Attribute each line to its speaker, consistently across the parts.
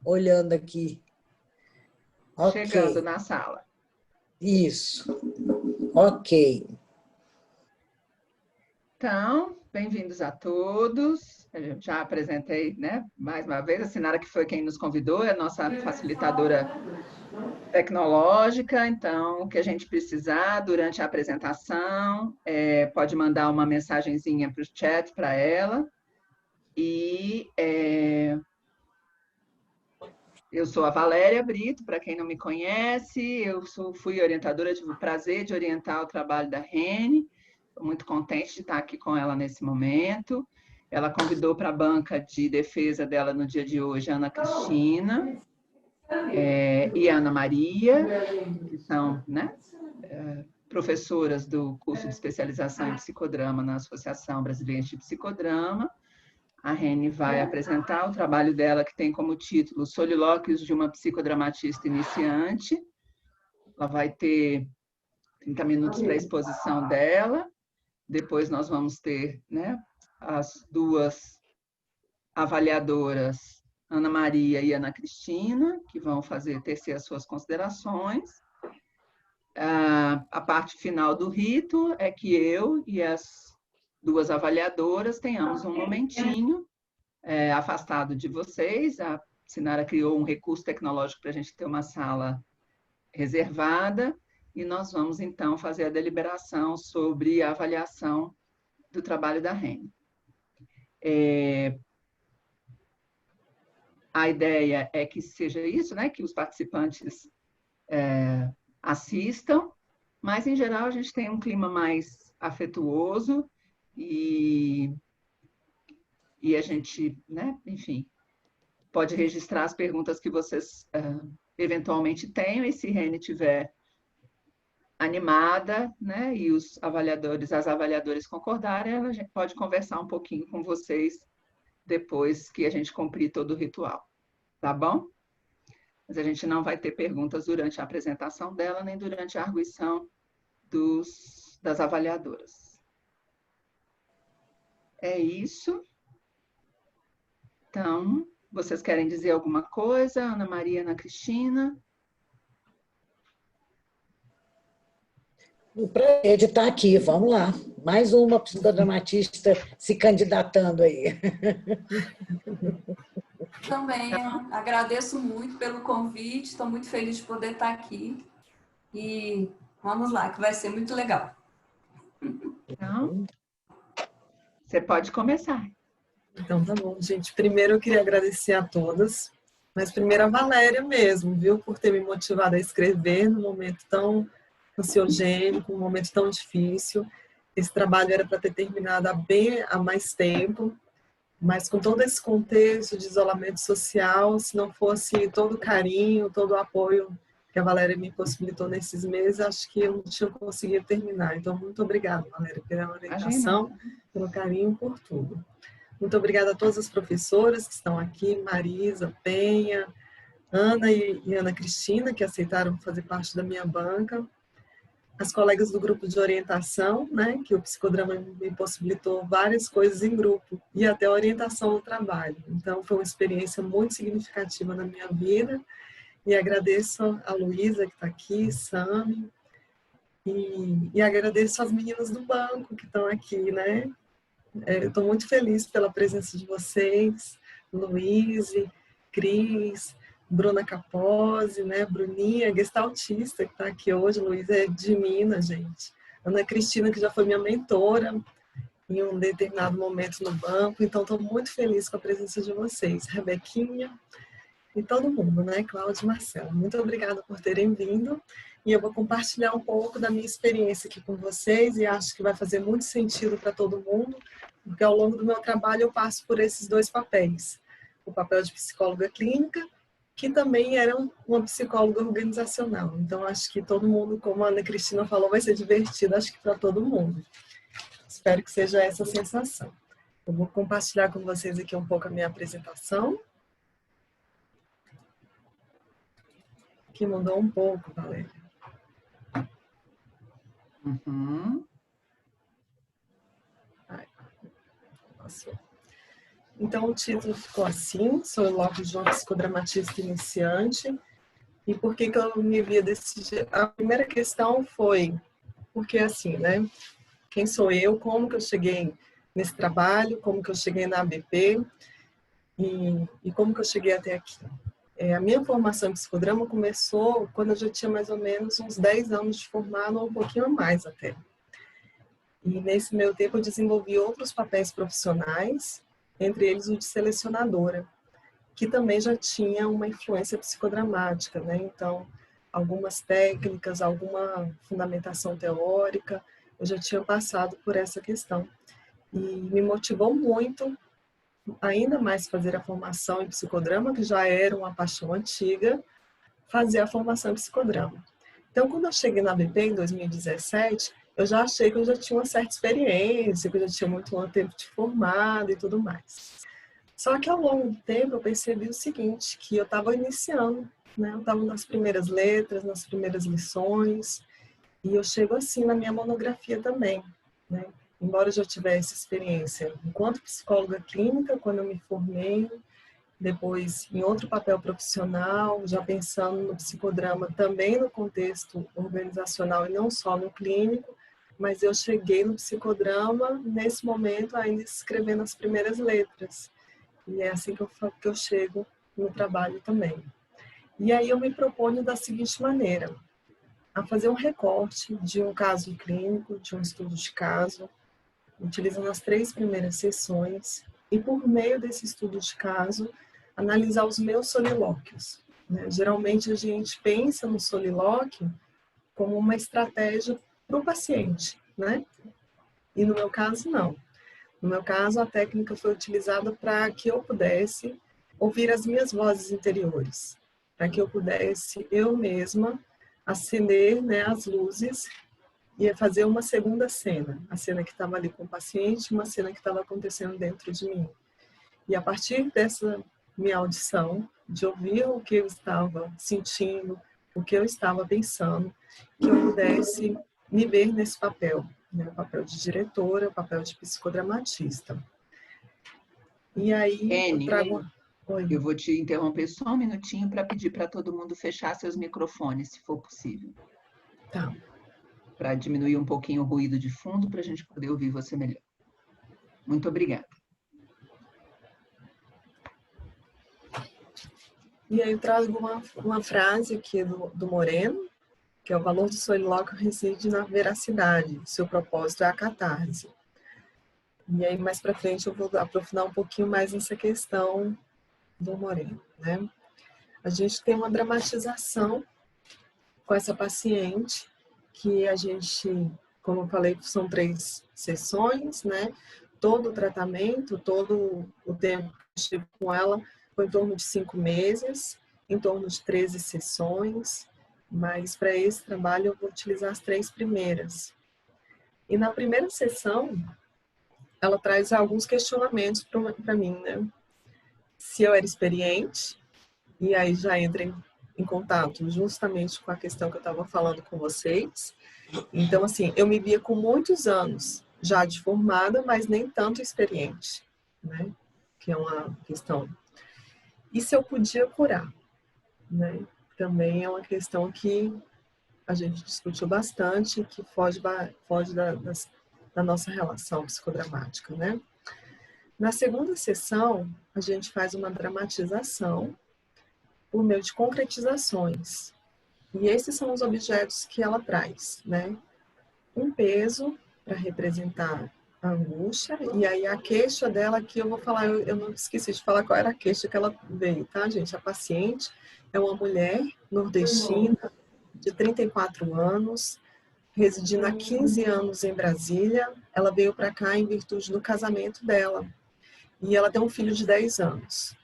Speaker 1: olhando aqui. Ok.
Speaker 2: Chegando na sala.
Speaker 1: Isso. Ok.
Speaker 2: Então, bem-vindos a todos. Eu já apresentei, né, mais uma vez, a Sinara, que foi quem nos convidou, é a nossa facilitadora tecnológica. Então, o que a gente precisar durante a apresentação, pode mandar uma mensagenzinha para o chat para ela. Eu sou a Valéria Brito, para quem não me conhece, fui orientadora, tive o prazer de orientar o trabalho da Rene. Estou muito contente de estar aqui com ela nesse momento. Ela convidou para a banca de defesa dela no dia de hoje a Ana Cristina e a Ana Maria, que são, né, professoras do curso de especialização em psicodrama na Associação Brasileira de Psicodrama. A Rene vai apresentar o trabalho dela, que tem como título Solilóquios de uma Psicodramatista Iniciante. Ela vai ter 30 minutos para a exposição dela. Depois nós vamos ter, né, as duas avaliadoras, Ana Maria e Ana Cristina, que vão tecer as suas considerações. A parte final do rito é que eu e as duas avaliadoras tenhamos um momentinho afastado de vocês. A Sinara criou um recurso tecnológico para a gente ter uma sala reservada e nós vamos, então, fazer a deliberação sobre a avaliação do trabalho da Rene. A ideia é que seja isso, né? Que os participantes assistam, mas, em geral, a gente tem um clima mais afetuoso e a gente, né, enfim, pode registrar as perguntas que vocês eventualmente tenham, e se Rene estiver animada, né, e as avaliadoras concordarem, ela pode conversar um pouquinho com vocês depois que a gente cumprir todo o ritual, tá bom? Mas a gente não vai ter perguntas durante a apresentação dela, nem durante a arguição das avaliadoras. É isso. Então, vocês querem dizer alguma coisa, Ana Maria, Ana Cristina?
Speaker 1: O prazer de estar aqui, vamos lá. Mais uma psicodramatista se candidatando aí.
Speaker 3: Também agradeço muito pelo convite, estou muito feliz de poder estar aqui. E vamos lá, que vai ser muito legal.
Speaker 2: Então, você pode começar.
Speaker 4: Então, tá bom, gente. Primeiro eu queria agradecer a todas, mas primeiro a Valéria mesmo, viu, por ter me motivado a escrever num momento tão ansiogênico, um momento tão difícil. Esse trabalho era para ter terminado há mais tempo, mas com todo esse contexto de isolamento social, se não fosse todo o carinho, todo o apoio que a Valéria me possibilitou nesses meses, acho que eu não tinha conseguido terminar. Então, muito obrigada, Valéria, pela orientação, pelo carinho, por tudo. Muito obrigada a todas as professoras que estão aqui, Marisa, Penha, Ana e Ana Cristina, que aceitaram fazer parte da minha banca. As colegas do grupo de orientação, né, que o psicodrama me possibilitou várias coisas em grupo e até a orientação no trabalho. Então, foi uma experiência muito significativa na minha vida e agradeço a Luísa, que está aqui, Sami, e agradeço as meninas do banco que estão aqui, né? Estou muito feliz pela presença de vocês, Luíse, Cris, Bruna Capozzi, né, Bruninha, gestaltista, que está aqui hoje. Luísa é de Minas, gente. Ana Cristina, que já foi minha mentora em um determinado momento no banco. Então, estou muito feliz com a presença de vocês. Rebequinha e todo mundo, né, Cláudia e Marcela. Muito obrigada por terem vindo. E eu vou compartilhar um pouco da minha experiência aqui com vocês e acho que vai fazer muito sentido para todo mundo, porque ao longo do meu trabalho eu passo por esses dois papéis. O papel de psicóloga clínica, que também era uma psicóloga organizacional. Então, acho que todo mundo, como a Ana Cristina falou, vai ser divertido, acho que para todo mundo. Espero que seja essa a sensação. Eu vou compartilhar com vocês aqui um pouco a minha apresentação. Que mudou um pouco, Valéria.
Speaker 2: Uhum.
Speaker 4: Ai, passou. Então, o título ficou assim, Solilóquios de uma psicodramatista iniciante. E por que que eu me via desse jeito? A primeira questão foi, porque assim, né? Quem sou eu? Como que eu cheguei nesse trabalho? Como que eu cheguei na ABP? E como que eu cheguei até aqui? A minha formação em psicodrama começou quando eu já tinha mais ou menos uns 10 anos de formado, ou um pouquinho a mais até. E nesse meio tempo eu desenvolvi outros papéis profissionais, entre eles o de selecionadora, que também já tinha uma influência psicodramática, né? Então, algumas técnicas, alguma fundamentação teórica, eu já tinha passado por essa questão. E me motivou muito, ainda mais, fazer a formação em psicodrama, que já era uma paixão antiga, fazer a formação em psicodrama. Então, quando eu cheguei na ABP em 2017, eu já achei que eu já tinha uma certa experiência, que eu já tinha muito tempo de formado e tudo mais. Só que ao longo do tempo eu percebi o seguinte, que eu estava iniciando, né? Eu estava nas primeiras letras, nas primeiras lições, e eu chego assim na minha monografia também, né? Embora eu já tivesse experiência enquanto psicóloga clínica, quando eu me formei, depois em outro papel profissional, já pensando no psicodrama também no contexto organizacional e não só no clínico, mas eu cheguei no psicodrama nesse momento ainda escrevendo as primeiras letras. E é assim que eu chego no trabalho também. E aí eu me proponho da seguinte maneira, a fazer um recorte de um caso clínico, de um estudo de caso, utilizando as 3 primeiras sessões, e por meio desse estudo de caso, analisar os meus solilóquios, né? Geralmente a gente pensa no solilóquio como uma estratégia para o paciente, né? E no meu caso, não. No meu caso, a técnica foi utilizada para que eu pudesse ouvir as minhas vozes interiores, para que eu pudesse, eu mesma, acender, né, as luzes e fazer uma segunda cena, a cena que estava ali com o paciente, uma cena que estava acontecendo dentro de mim. E a partir dessa minha audição, de ouvir o que eu estava sentindo, o que eu estava pensando, que eu pudesse me ver nesse papel, né? O papel de diretora, o papel de psicodramatista. E aí eu trago... Oi.
Speaker 2: Eu vou te interromper só um minutinho para pedir para todo mundo fechar seus microfones, se for possível.
Speaker 4: Tá.
Speaker 2: Para diminuir um pouquinho o ruído de fundo, para a gente poder ouvir você melhor. Muito obrigada.
Speaker 4: E aí eu trago uma frase aqui do Moreno, que é: o valor do solilóquio reside na veracidade, seu propósito é a catarse. E aí mais para frente eu vou aprofundar um pouquinho mais nessa questão do Moreno, né? A gente tem uma dramatização com essa paciente, que a gente, como eu falei, são 3 sessões, né? Todo o tratamento, todo o tempo que eu estive com ela foi em torno de 5 meses, em torno de 13 sessões, mas para esse trabalho eu vou utilizar as 3 primeiras. E na primeira sessão, ela traz alguns questionamentos para mim, né? Se eu era experiente, e aí já entra em contato justamente com a questão que eu estava falando com vocês. Então, assim, eu me via com muitos anos já de formada, mas nem tanto experiente, né? Que é uma questão. E se eu podia curar, né? Também é uma questão que a gente discutiu bastante, que foge da nossa relação psicodramática, né? Na segunda sessão, a gente faz uma dramatização por meio de concretizações. E esses são os objetos que ela traz, né? Um peso para representar a angústia, e aí a queixa dela, que eu vou falar, eu não esqueci de falar qual era a queixa que ela veio, tá, gente? A paciente é uma mulher nordestina de 34 anos, residindo há 15 anos em Brasília. Ela veio para cá em virtude do casamento dela. E ela tem um filho de 10 anos.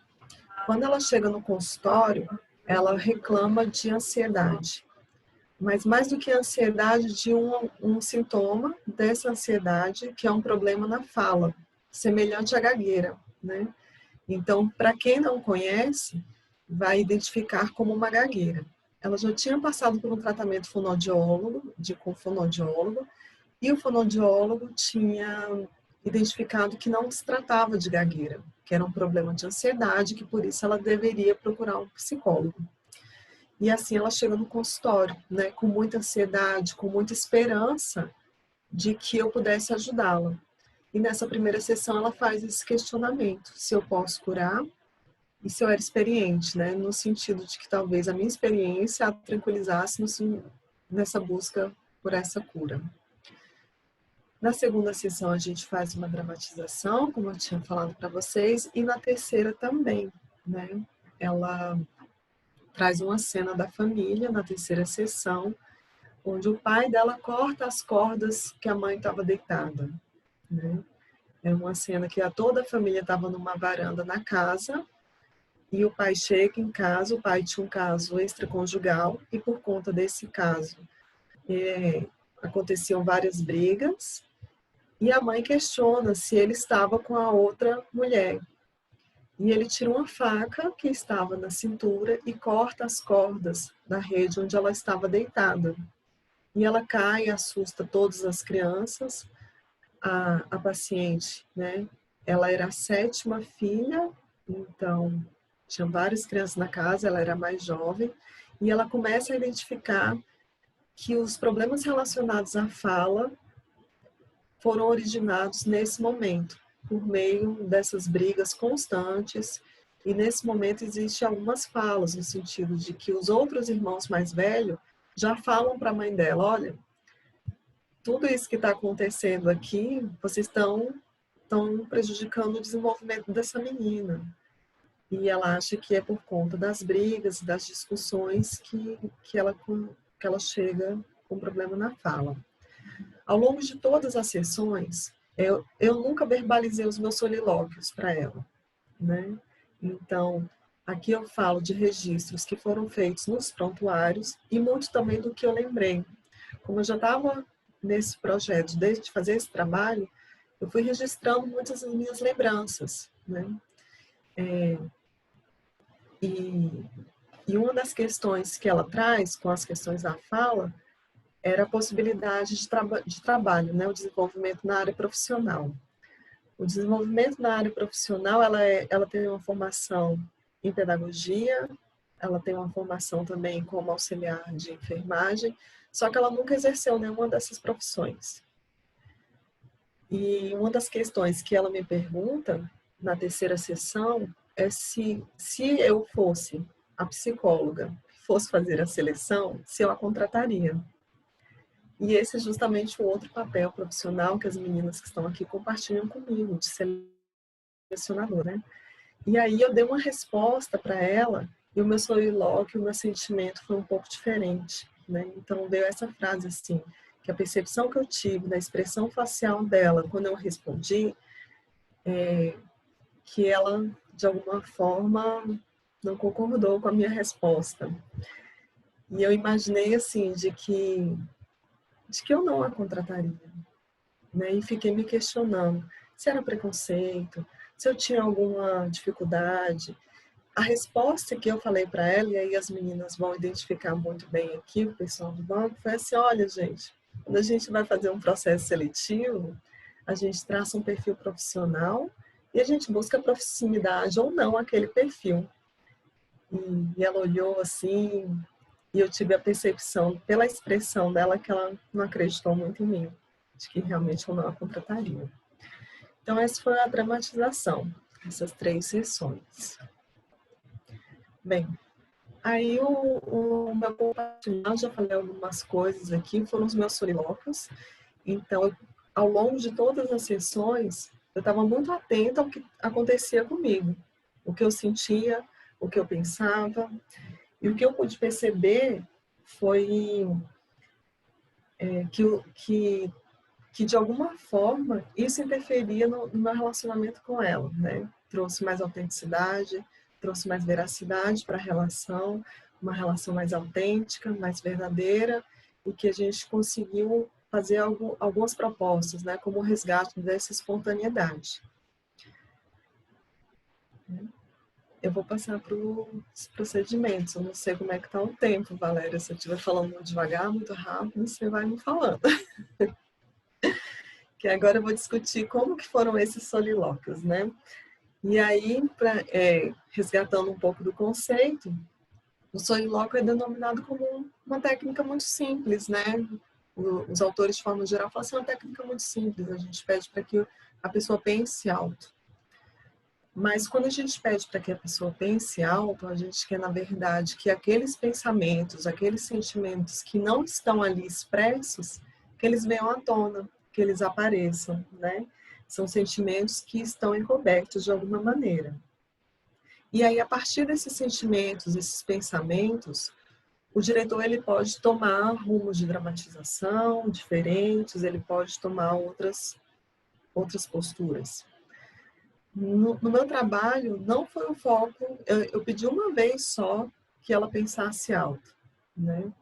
Speaker 4: Quando ela chega no consultório, ela reclama de ansiedade. Mas mais do que a ansiedade, de um sintoma dessa ansiedade, que é um problema na fala, semelhante à gagueira, né? Então, para quem não conhece, vai identificar como uma gagueira. Ela já tinha passado por um tratamento fonoaudiólogo, com fonoaudiólogo, e o fonoaudiólogo tinha identificado que não se tratava de gagueira, que era um problema de ansiedade, que por isso ela deveria procurar um psicólogo. E assim ela chega no consultório, né, com muita ansiedade, com muita esperança de que eu pudesse ajudá-la. E nessa primeira sessão ela faz esse questionamento, se eu posso curar e se eu era experiente, né, no sentido de que talvez a minha experiência a tranquilizasse nessa busca por essa cura. Na segunda sessão a gente faz uma dramatização, como eu tinha falado para vocês, e na terceira também, né? Ela traz uma cena da família na terceira sessão, onde o pai dela corta as cordas que a mãe estava deitada, né? É uma cena que toda a família estava numa varanda na casa, e o pai chega em casa, o pai tinha um caso extraconjugal, e por conta desse caso aconteciam várias brigas, e a mãe questiona se ele estava com a outra mulher. E ele tira uma faca que estava na cintura e corta as cordas da rede onde ela estava deitada. E ela cai e assusta todas as crianças. A paciente, né? Ela era a 7ª filha, então tinha várias crianças na casa, ela era mais jovem. E ela começa a identificar que os problemas relacionados à fala foram originados nesse momento, por meio dessas brigas constantes, e nesse momento existem algumas falas, no sentido de que os outros irmãos mais velhos já falam para a mãe dela, olha, tudo isso que está acontecendo aqui, vocês estão prejudicando o desenvolvimento dessa menina. E ela acha que é por conta das brigas, das discussões, que ela chega com problema na fala. Ao longo de todas as sessões, eu nunca verbalizei os meus solilóquios para ela, né? Então, aqui eu falo de registros que foram feitos nos prontuários e muito também do que eu lembrei. Como eu já estava nesse projeto, desde fazer esse trabalho, eu fui registrando muitas das minhas lembranças, né? E uma das questões que ela traz, com as questões da fala, era a possibilidade de trabalho, né? O desenvolvimento na área profissional. O desenvolvimento na área profissional, ela tem uma formação em pedagogia, ela tem uma formação também como auxiliar de enfermagem, só que ela nunca exerceu nenhuma dessas profissões. E uma das questões que ela me pergunta na terceira sessão é se eu fosse a psicóloga que fosse fazer a seleção, se eu a contrataria. E esse é justamente o outro papel profissional que as meninas que estão aqui compartilham comigo, de selecionador, né? E aí eu dei uma resposta para ela, e o meu solilóquio, o meu sentimento foi um pouco diferente, né? Então veio essa frase assim, que a percepção que eu tive da expressão facial dela quando eu respondi, que ela, de alguma forma, não concordou com a minha resposta. E eu imaginei assim, de que eu não a contrataria, né? E fiquei me questionando se era preconceito, se eu tinha alguma dificuldade. A resposta que eu falei para ela, e aí as meninas vão identificar muito bem aqui, o pessoal do banco, foi assim, olha, gente, quando a gente vai fazer um processo seletivo, a gente traça um perfil profissional e a gente busca proximidade ou não aquele perfil. E ela olhou assim, e eu tive a percepção, pela expressão dela, que ela não acreditou muito em mim, de que realmente eu não a contrataria. Então, essa foi a dramatização, essas 3 sessões. Bem, aí o meu compartilhar, já falei algumas coisas aqui, foram os meus solilóquios. Então, ao longo de todas as sessões, eu estava muito atenta ao que acontecia comigo, o que eu sentia, o que eu pensava. E o que eu pude perceber foi que de alguma forma, isso interferia no meu relacionamento com ela, né? Trouxe mais autenticidade, trouxe mais veracidade para a relação, uma relação mais autêntica, mais verdadeira, e que a gente conseguiu fazer algumas propostas, né? Como o resgate dessa espontaneidade. Eu vou passar para os procedimentos. Eu não sei como é que está o tempo, Valéria. Se eu estiver falando muito devagar, muito rápido, você vai me falando. que agora eu vou discutir como que foram esses solilóquios, né? E aí, resgatando um pouco do conceito, o solilóquio é denominado como uma técnica muito simples, né? Os autores, de forma geral, falam assim, é uma técnica muito simples, a gente pede para que a pessoa pense alto. Mas quando a gente pede para que a pessoa pense alto, a gente quer, na verdade, que aqueles pensamentos, aqueles sentimentos que não estão ali expressos, que eles venham à tona, que eles apareçam, né? São sentimentos que estão encobertos de alguma maneira. E aí, a partir desses sentimentos, esses pensamentos, o diretor ele pode tomar rumos de dramatização diferentes, ele pode tomar outras posturas. No meu trabalho, não foi o foco, eu pedi uma vez só que ela pensasse alto, né?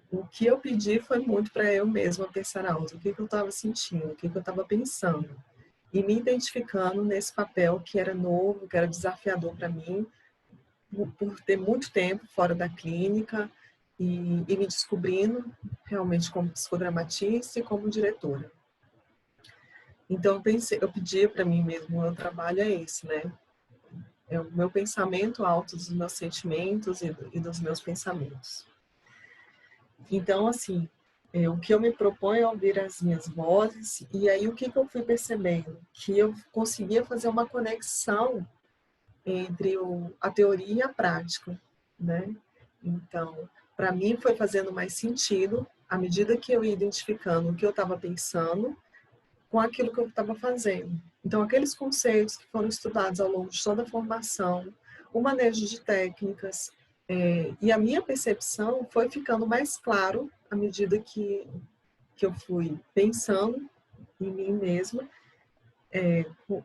Speaker 4: O que eu pedi foi muito para eu mesma pensar alto, o que eu estava sentindo, o que eu estava pensando. E me identificando nesse papel que era novo, que era desafiador para mim, por ter muito tempo fora da clínica e me descobrindo realmente como psicodramatista e como diretora. Então, eu pedi para mim mesmo, o meu trabalho é esse, né? É o meu pensamento alto dos meus sentimentos e dos meus pensamentos. Então, assim, o que eu me proponho é ouvir as minhas vozes, e aí o que eu fui percebendo? Que eu conseguia fazer uma conexão entre a teoria e a prática, né? Então, para mim foi fazendo mais sentido à medida que eu ia identificando o que eu estava pensando com aquilo que eu estava fazendo. Então, aqueles conceitos que foram estudados ao longo de toda a formação, o manejo de técnicas, e a minha percepção foi ficando mais claro à medida que eu fui pensando em mim mesma,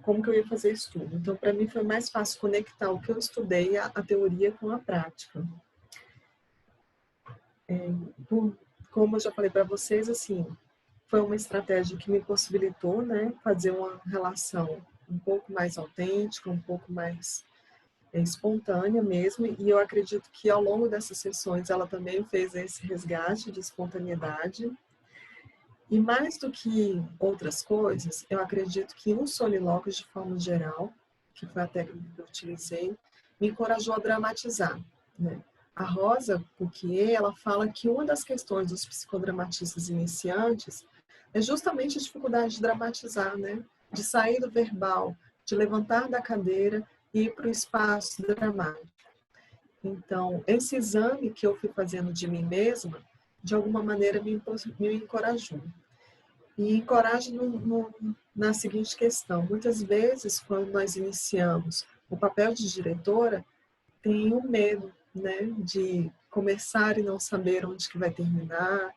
Speaker 4: como que eu ia fazer estudo. Então, para mim foi mais fácil conectar o que eu estudei, a teoria, com a prática. Como eu já falei para vocês, assim, foi uma estratégia que me possibilitou, né, fazer uma relação um pouco mais autêntica, um pouco mais espontânea mesmo, e eu acredito que ao longo dessas sessões ela também fez esse resgate de espontaneidade. E mais do que outras coisas, eu acredito que os solilóquios, de forma geral, que foi a técnica que eu utilizei, me encorajou a dramatizar, né? A Rosa Puquier, ela fala que uma das questões dos psicodramatistas iniciantes é justamente a dificuldade de dramatizar, né? De sair do verbal, de levantar da cadeira e ir para o espaço dramático. Então, esse exame que eu fui fazendo de mim mesma, de alguma maneira me encorajou. E encoraja na seguinte questão. Muitas vezes, quando nós iniciamos o papel de diretora, tem um medo, né, de começar e não saber onde que vai terminar,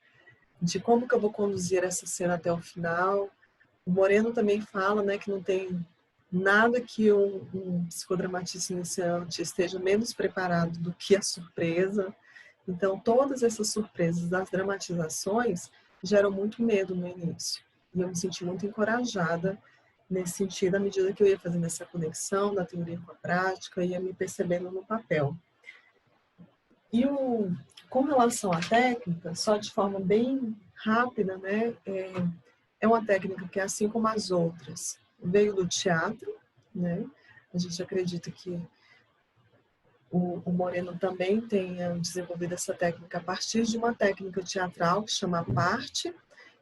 Speaker 4: de como que eu vou conduzir essa cena até o final. O Moreno também fala, né, que não tem nada que um psicodramatista iniciante esteja menos preparado do que a surpresa. Então, todas essas surpresas das dramatizações geram muito medo no início. E eu me senti muito encorajada nesse sentido, à medida que eu ia fazendo essa conexão da teoria com a prática, ia me percebendo no papel. E com relação à técnica, só de forma bem rápida, né, é uma técnica que, assim como as outras, veio do teatro, né? A gente acredita que o Moreno também tenha desenvolvido essa técnica a partir de uma técnica teatral que chama parte,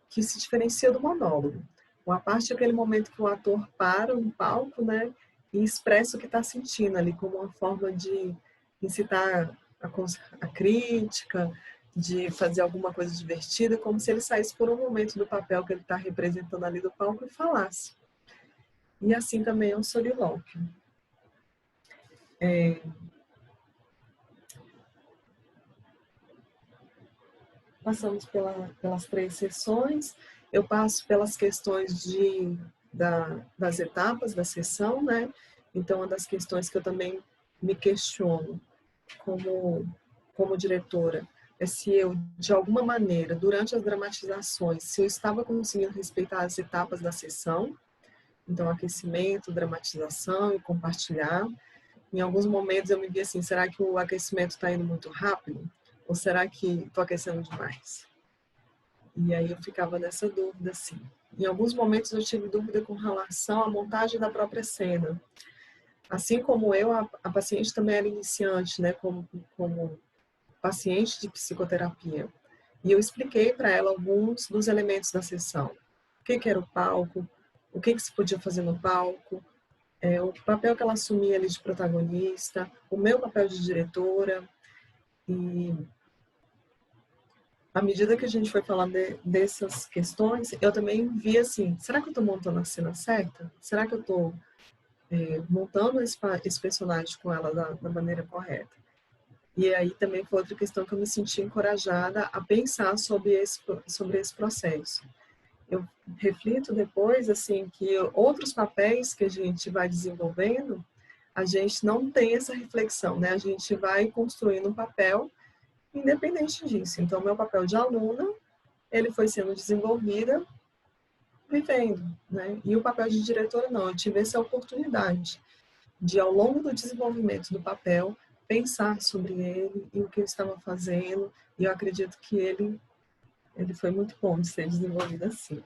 Speaker 4: que se diferencia do monólogo. Uma parte é aquele momento que o ator para no palco, né, e expressa o que está sentindo ali, como uma forma de incitar a crítica, de fazer alguma coisa divertida, como se ele saísse por um momento do papel que ele está representando ali do palco e falasse. E assim também é um solilóquio. Passamos pelas 3 sessões, eu passo pelas questões das etapas da sessão, né? Então, uma das questões que eu também me questiono como diretora é se eu, de alguma maneira, durante as dramatizações, se eu estava conseguindo respeitar as etapas da sessão, então aquecimento, dramatização e compartilhar. Em alguns momentos eu me vi assim, será que o aquecimento está indo muito rápido? Ou será que estou aquecendo demais? E aí eu ficava nessa dúvida, assim. Em alguns momentos eu tive dúvida com relação à montagem da própria cena. Assim como eu, a paciente também era iniciante, né, como paciente de psicoterapia. E eu expliquei para ela alguns dos elementos da sessão. O que era o palco, o que se podia fazer no palco, o papel que ela assumia ali de protagonista, o meu papel de diretora. E à medida que a gente foi falando dessas questões, eu também vi assim, será que eu estou montando a cena certa? Será que eu estou montando esse personagem com ela da maneira correta? E aí também foi outra questão que eu me senti encorajada a pensar sobre esse processo. Eu reflito depois, assim, que outros papéis que a gente vai desenvolvendo, a gente não tem essa reflexão, né? A gente vai construindo um papel independente disso. Então, meu papel de aluna, ele foi sendo desenvolvido vivendo, né? E o papel de diretora, não. Eu tive essa oportunidade de, ao longo do desenvolvimento do papel, pensar sobre ele e o que eu estava fazendo. E eu acredito que ele foi muito bom de ser desenvolvido assim.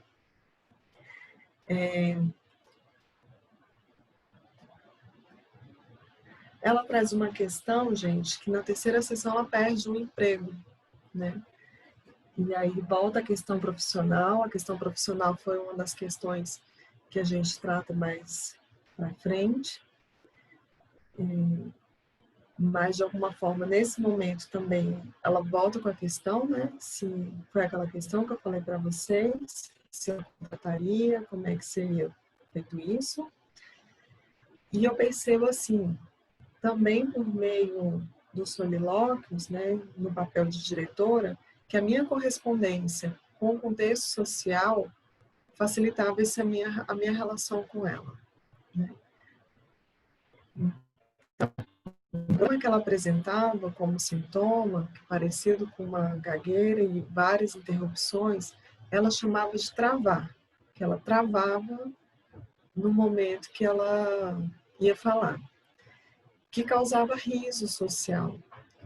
Speaker 4: Ela traz uma questão, gente, que na terceira sessão ela perde um emprego, né? E aí volta a questão profissional. A questão profissional foi uma das questões que a gente trata mais para frente. Mas, de alguma forma, nesse momento também, ela volta com a questão, né? Se foi aquela questão que eu falei para vocês, se eu contrataria, como é que seria feito isso. E eu percebo, assim, também por meio dos solilóquios, né, no papel de diretora, que a minha correspondência com o contexto social facilitava a minha relação com ela, né? Então, que ela apresentava como sintoma, parecido com uma gagueira e várias interrupções, ela chamava de travar, que ela travava no momento que ela ia falar, que causava riso social,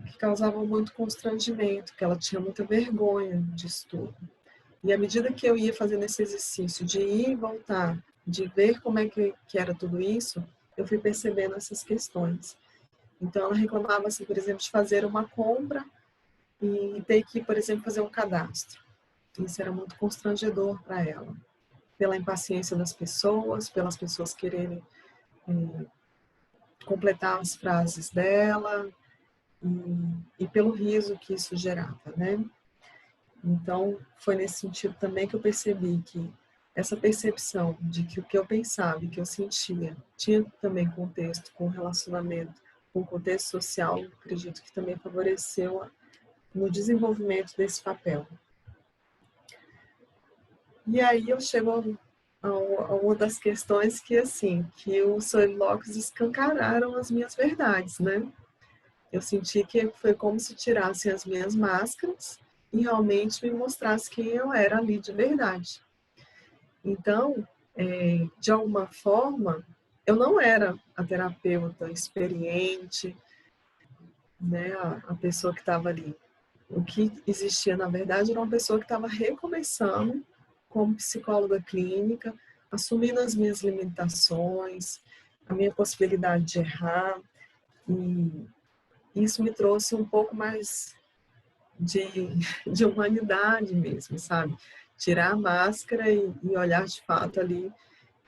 Speaker 4: que causava muito constrangimento, que ela tinha muita vergonha disso tudo. E à medida que eu ia fazendo esse exercício de ir e voltar, de ver como é que era tudo isso, eu fui percebendo essas questões. Então, ela reclamava, assim, por exemplo, de fazer uma compra e ter que, por exemplo, fazer um cadastro. Isso era muito constrangedor para ela, pela impaciência das pessoas, pelas pessoas quererem completar as frases dela e pelo riso que isso gerava, né? Então, foi nesse sentido também que eu percebi que essa percepção de que o que eu pensava e que eu sentia tinha também contexto com o relacionamento, com o contexto social, acredito que também favoreceu no desenvolvimento desse papel. E aí eu chego a uma das questões que, assim, que os solilóquios escancararam as minhas verdades, né? Eu senti que foi como se tirassem as minhas máscaras e realmente me mostrasse quem eu era ali de verdade. Então, de alguma forma, eu não era a terapeuta experiente, né, a pessoa que estava ali. O que existia, na verdade, era uma pessoa que estava recomeçando como psicóloga clínica, assumindo as minhas limitações, a minha possibilidade de errar, e isso me trouxe um pouco mais de humanidade mesmo, sabe? Tirar a máscara e olhar de fato ali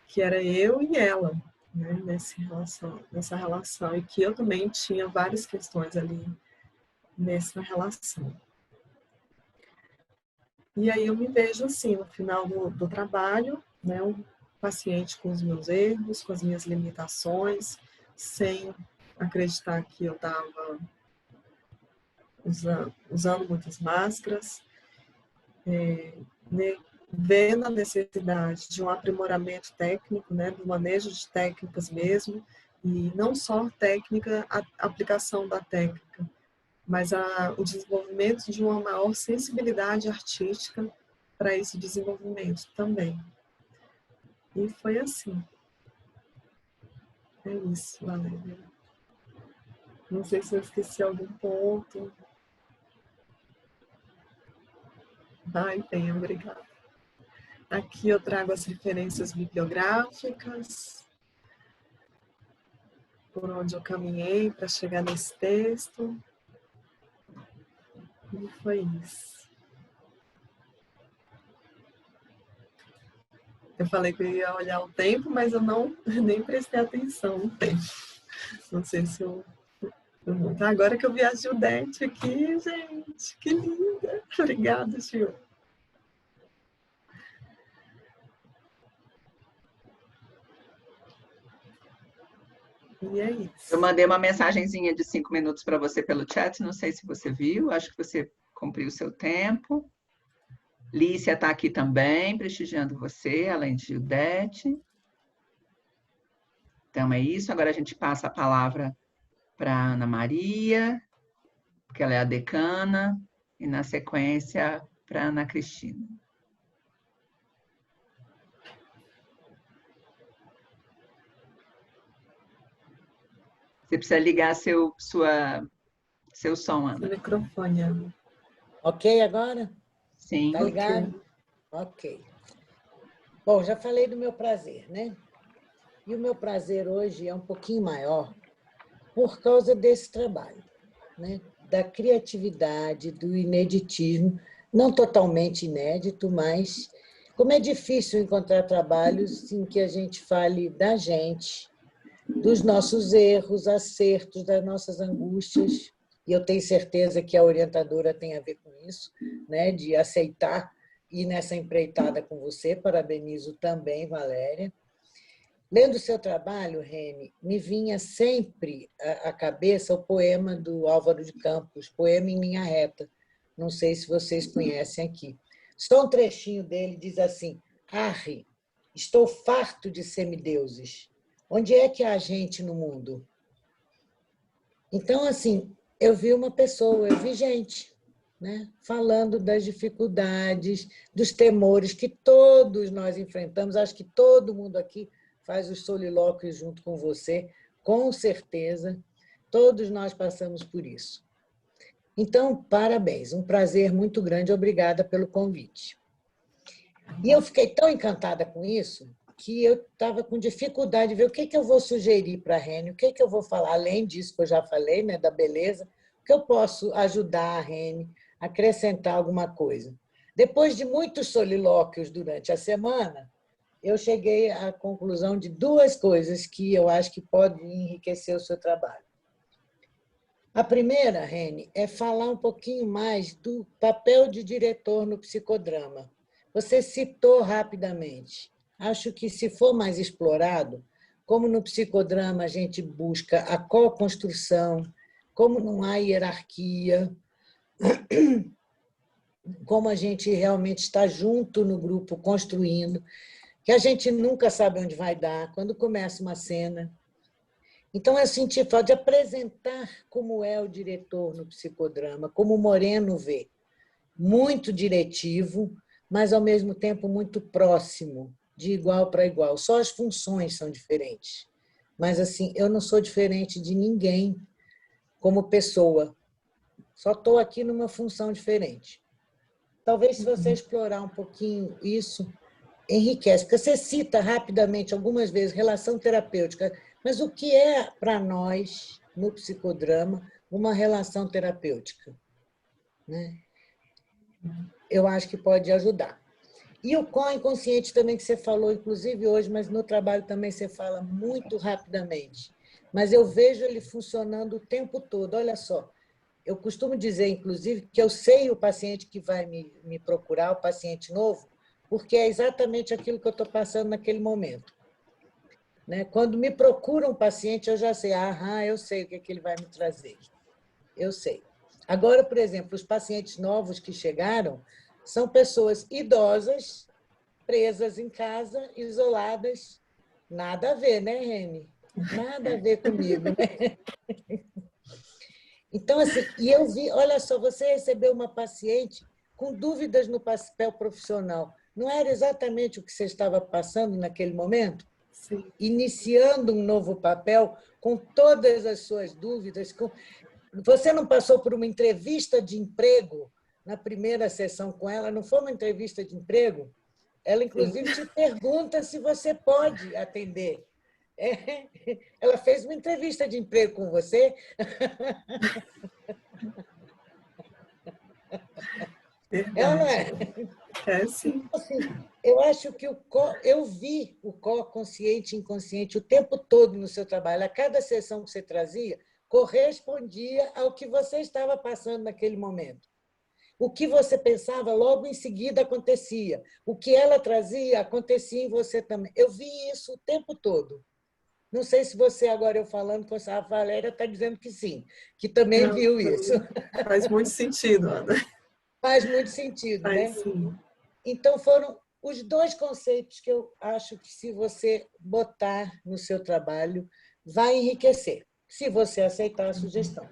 Speaker 4: que era eu e ela, né? Nessa relação, e que eu também tinha várias questões ali nessa relação. E aí eu me vejo assim, no final do trabalho, né? Um paciente com os meus erros, com as minhas limitações, sem acreditar que eu estava usando muitas máscaras, vendo a necessidade de um aprimoramento técnico, né, do manejo de técnicas mesmo, e não só técnica, a aplicação da técnica, mas o desenvolvimento de uma maior sensibilidade artística para esse desenvolvimento também. E foi assim. É isso, Valéria. Não sei se eu esqueci algum ponto. Ai, tenho, obrigada. Aqui eu trago as referências bibliográficas, por onde eu caminhei para chegar nesse texto. E foi isso. Eu falei que eu ia olhar o tempo, mas eu nem prestei atenção no tempo. Não sei se eu... Agora que eu vi a Gildete aqui, gente, que linda. Obrigada, Gil. E é isso.
Speaker 2: Eu mandei uma mensagenzinha de 5 minutos para você pelo chat, não sei se você viu, acho que você cumpriu o seu tempo. Lícia está aqui também, prestigiando você, além de Gildete. Então, é isso. Agora a gente passa a palavra para a Ana Maria, porque ela é a decana, e na sequência para a Ana Cristina. Você precisa ligar seu som, Ana.
Speaker 4: O microfone, Ana.
Speaker 1: Ok agora?
Speaker 2: Sim.
Speaker 1: Tá ligado? Ok. Bom, já falei do meu prazer, né? E o meu prazer hoje é um pouquinho maior por causa desse trabalho, né? Da criatividade, do ineditismo, não totalmente inédito, mas como é difícil encontrar trabalhos em que a gente fale da gente, dos nossos erros, acertos, das nossas angústias, e eu tenho certeza que a orientadora tem a ver com isso, né? De aceitar ir nessa empreitada com você, parabenizo também, Valéria. Lendo o seu trabalho, Rene, me vinha sempre à cabeça o poema do Álvaro de Campos, Poema em Linha Reta. Não sei se vocês conhecem aqui. Só um trechinho dele diz assim: Arre, estou farto de semideuses. Onde é que há gente no mundo? Então, assim, eu vi uma pessoa, eu vi gente, né, falando das dificuldades, dos temores que todos nós enfrentamos. Acho que todo mundo aqui faz os solilóquios junto com você, com certeza. Todos nós passamos por isso. Então, parabéns, um prazer muito grande, obrigada pelo convite. E eu fiquei tão encantada com isso que eu estava com dificuldade de ver o que eu vou sugerir para a Rene, o que eu vou falar, além disso que eu já falei, né, da beleza, o que eu posso ajudar a Rene, acrescentar alguma coisa. Depois de muitos solilóquios durante a semana, eu cheguei à conclusão de 2 coisas que eu acho que podem enriquecer o seu trabalho. A primeira, Rene, é falar um pouquinho mais do papel de diretor no psicodrama. Você citou rapidamente. Acho que, se for mais explorado, como no psicodrama a gente busca a co-construção, como não há hierarquia, como a gente realmente está junto no grupo construindo, que a gente nunca sabe onde vai dar, quando começa uma cena. Então, eu senti falta de apresentar como é o diretor no psicodrama, como o Moreno vê. Muito diretivo, mas, ao mesmo tempo, muito próximo, de igual para igual. Só as funções são diferentes. Mas, assim, eu não sou diferente de ninguém como pessoa. Só estou aqui numa função diferente. Talvez, se você explorar um pouquinho isso, enriquece. Porque você cita rapidamente, algumas vezes, relação terapêutica. Mas o que é, para nós, no psicodrama, uma relação terapêutica? Né? Eu acho que pode ajudar. E o inconsciente também, que você falou, inclusive hoje, mas no trabalho também você fala muito rapidamente. Mas eu vejo ele funcionando o tempo todo. Olha só, eu costumo dizer, inclusive, que eu sei o paciente que vai me procurar, o paciente novo, porque é exatamente aquilo que eu estou passando naquele momento. Né? Quando me procura um paciente, eu já sei, eu sei o que ele vai me trazer. Eu sei. Agora, por exemplo, os pacientes novos que chegaram são pessoas idosas, presas em casa, isoladas. Nada a ver, né, Rene? Nada a ver comigo, né? Então, assim, e eu vi, olha só, você recebeu uma paciente com dúvidas no papel profissional. Não era exatamente o que você estava passando naquele momento?
Speaker 4: Sim.
Speaker 1: Iniciando um novo papel com todas as suas dúvidas. Você não passou por uma entrevista de emprego na primeira sessão com ela, não foi uma entrevista de emprego? Ela, inclusive, te pergunta se você pode atender. Ela fez uma entrevista de emprego com você? Ela não é?
Speaker 4: É, sim.
Speaker 1: Assim, eu acho que eu vi o consciente e inconsciente o tempo todo no seu trabalho. A cada sessão que você trazia, correspondia ao que você estava passando naquele momento. O que você pensava, logo em seguida acontecia. O que ela trazia, acontecia em você também. Eu vi isso o tempo todo. Não sei se você, agora eu falando com a Valéria, está dizendo que sim, que também
Speaker 4: Não,
Speaker 1: viu isso.
Speaker 4: faz muito sentido, Ana.
Speaker 1: Faz muito sentido,
Speaker 4: Faz,
Speaker 1: né?
Speaker 4: sim.
Speaker 1: Então, foram os dois conceitos que eu acho que, se você botar no seu trabalho, vai enriquecer, se você aceitar a sugestão.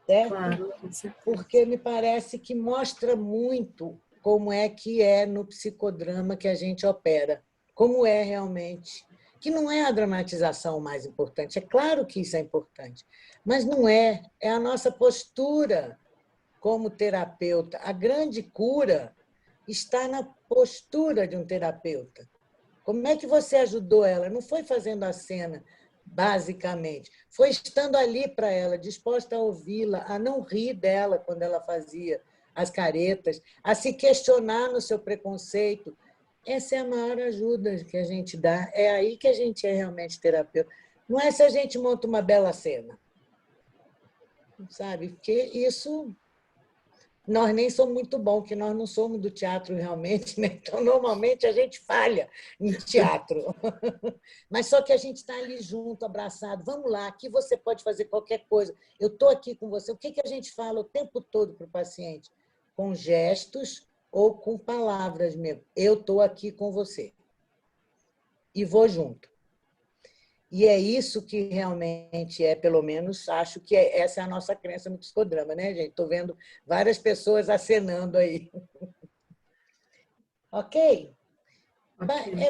Speaker 1: Certo?
Speaker 4: Claro, com certeza.
Speaker 1: Porque me parece que mostra muito como é que é no psicodrama que a gente opera, como é realmente. Que não é a dramatização mais importante, é claro que isso é importante, mas não é, é a nossa postura como terapeuta. A grande cura está na postura de um terapeuta. Como é que você ajudou ela? Não foi fazendo a cena, basicamente. Foi estando ali para ela, disposta a ouvi-la, a não rir dela quando ela fazia as caretas, a se questionar no seu preconceito. Essa é a maior ajuda que a gente dá. É aí que a gente é realmente terapeuta. Não é se a gente monta uma bela cena, sabe? Porque isso... Nós nem somos muito bons, que nós não somos do teatro realmente, né? Então, normalmente, a gente falha em teatro. Mas só que a gente está ali junto, abraçado. Vamos lá, aqui você pode fazer qualquer coisa. Eu estou aqui com você. O que a gente fala o tempo todo para o paciente? Com gestos ou com palavras mesmo. Eu estou aqui com você. E vou junto. E é isso que realmente é, pelo menos, acho que essa é a nossa crença no psicodrama, né, gente? Estou vendo várias pessoas acenando aí. Ok?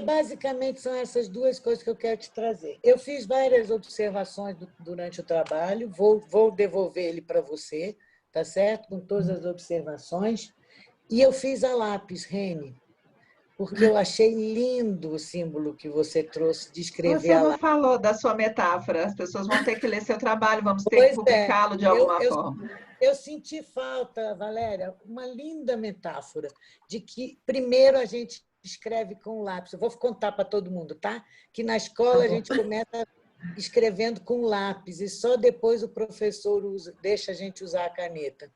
Speaker 1: Basicamente, são essas duas coisas que eu quero te trazer. Eu fiz várias observações durante o trabalho, vou devolver ele para você, tá certo? Com todas as observações. E eu fiz a lápis, Rene, porque eu achei lindo o símbolo que você trouxe de escrever
Speaker 2: Você
Speaker 1: a
Speaker 2: não
Speaker 1: lápis.
Speaker 2: falou da sua metáfora. As pessoas vão ter que ler seu trabalho, vamos ter que
Speaker 1: Pois é,
Speaker 2: publicá-lo de alguma forma.
Speaker 1: eu senti falta, Valéria, uma linda metáfora de que primeiro a gente escreve com lápis. Eu vou contar para todo mundo, tá? Que na escola a gente começa escrevendo com lápis e só depois o professor deixa a gente usar a caneta.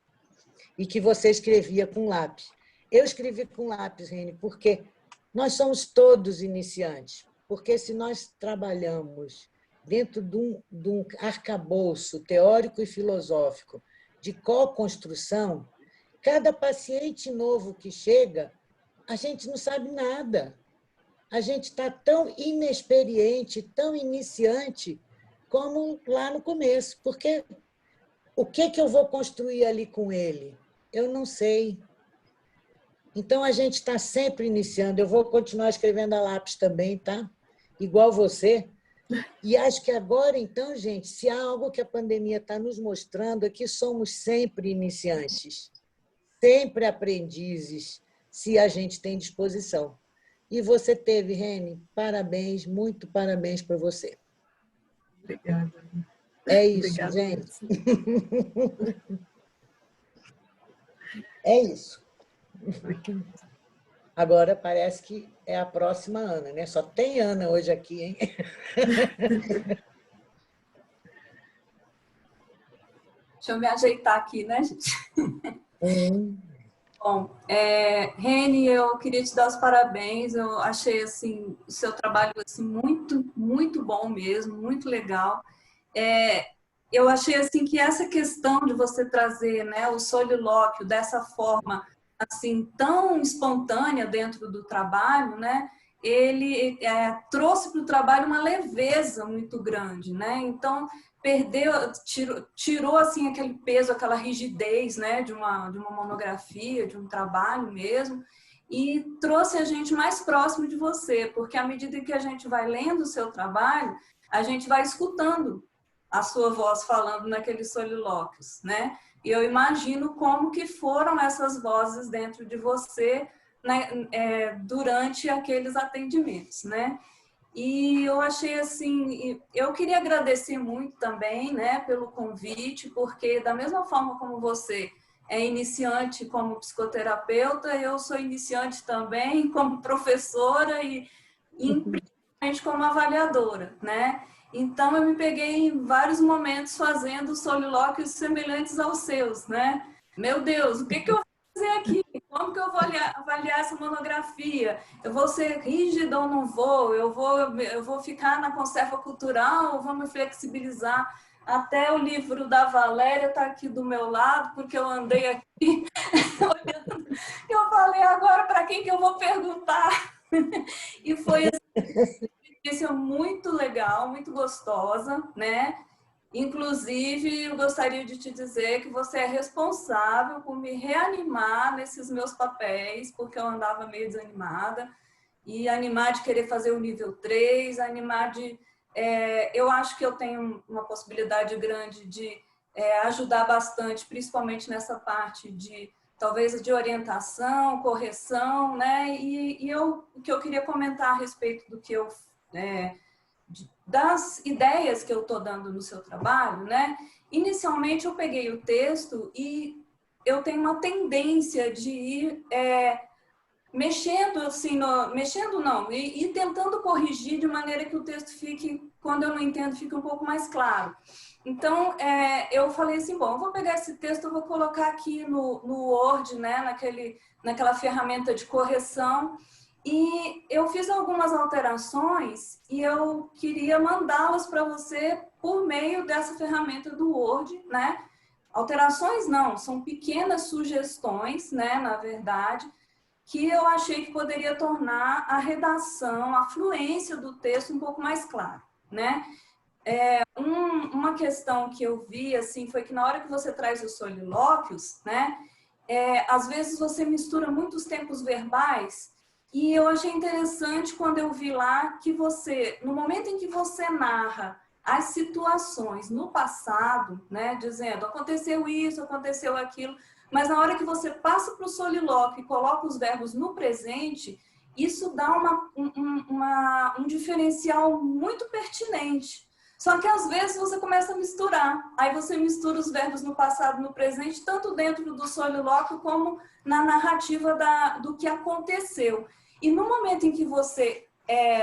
Speaker 1: E que você escrevia com lápis. Eu escrevi com lápis, Rene, porque nós somos todos iniciantes. Porque se nós trabalhamos dentro de um arcabouço teórico e filosófico de co-construção, cada paciente novo que chega, a gente não sabe nada. A gente está tão inexperiente, tão iniciante, como lá no começo. Porque o que eu vou construir ali com ele? Eu não sei. Então, a gente está sempre iniciando. Eu vou continuar escrevendo a lápis também, tá? Igual você. E acho que agora, então, gente, se há algo que a pandemia está nos mostrando é que somos sempre iniciantes, sempre aprendizes, se a gente tem disposição. E você teve, Rene, parabéns, muito parabéns para você.
Speaker 4: Obrigada.
Speaker 1: É isso,
Speaker 4: Obrigada,
Speaker 1: gente. É isso. Agora parece que é a próxima Ana, né? Só tem Ana hoje aqui, hein?
Speaker 3: Deixa eu me ajeitar aqui, né, gente? Bom, Rene, eu queria te dar os parabéns. Eu achei assim o seu trabalho assim muito, muito bom mesmo, muito legal. Eu achei assim que essa questão de você trazer, né, o solilóquio dessa forma assim tão espontânea dentro do trabalho, né? Ele trouxe para o trabalho uma leveza muito grande, né? Então tirou assim aquele peso, aquela rigidez, né, de uma monografia, de um trabalho mesmo, e trouxe a gente mais próximo de você, porque à medida que a gente vai lendo o seu trabalho, a gente vai escutando, a sua voz falando naqueles solilóquios, né? E eu imagino como que foram essas vozes dentro de você, né, durante aqueles atendimentos, né? E eu achei assim, eu queria agradecer muito também, né, pelo convite, porque da mesma forma como você é iniciante como psicoterapeuta, eu sou iniciante também como professora e principalmente como avaliadora, né? Então eu me peguei em vários momentos fazendo solilóquios semelhantes aos seus, né? Meu Deus, o que que eu vou fazer aqui? Como que eu vou avaliar essa monografia? Eu vou ser rígida ou não vou? Eu vou ficar na conserva cultural ou vou me flexibilizar? Até o livro da Valéria está aqui do meu lado, porque eu andei aqui olhando. Eu falei, agora para quem que eu vou perguntar? E foi assim, uma experiência muito legal, muito gostosa, né? Inclusive, eu gostaria de te dizer que você é responsável por me reanimar nesses meus papéis, porque eu andava meio desanimada, e animar de querer fazer o nível 3, animar de... eu acho que eu tenho uma possibilidade grande de ajudar bastante, principalmente nessa parte de, talvez, de orientação, correção, né? O que eu queria comentar a respeito do que eu... das ideias que eu estou dando no seu trabalho, né? Inicialmente eu peguei o texto e eu tenho uma tendência de ir mexendo assim, mexendo não, e tentando corrigir de maneira que o texto fique, quando eu não entendo, fique um pouco mais claro. Então, eu falei assim, bom, eu vou pegar esse texto, eu vou colocar aqui no Word, né, naquela ferramenta de correção, e eu fiz algumas alterações e eu queria mandá-las para você por meio dessa ferramenta do Word, né? Alterações não, são pequenas sugestões, né, na verdade, que eu achei que poderia tornar a redação, a fluência do texto um pouco mais clara, né? Uma questão que eu vi, assim, foi que na hora que você traz os solilóquios, né, às vezes você mistura muitos tempos verbais, e eu achei interessante quando eu vi lá que você, no momento em que você narra as situações no passado, né, dizendo aconteceu isso, aconteceu aquilo, mas na hora que você passa para o solilóquio e coloca os verbos no presente, isso dá um diferencial muito pertinente. Só que às vezes você começa a misturar. Aí você mistura os verbos no passado e no presente, tanto dentro do solilóquio como na narrativa do que aconteceu. E no momento em que você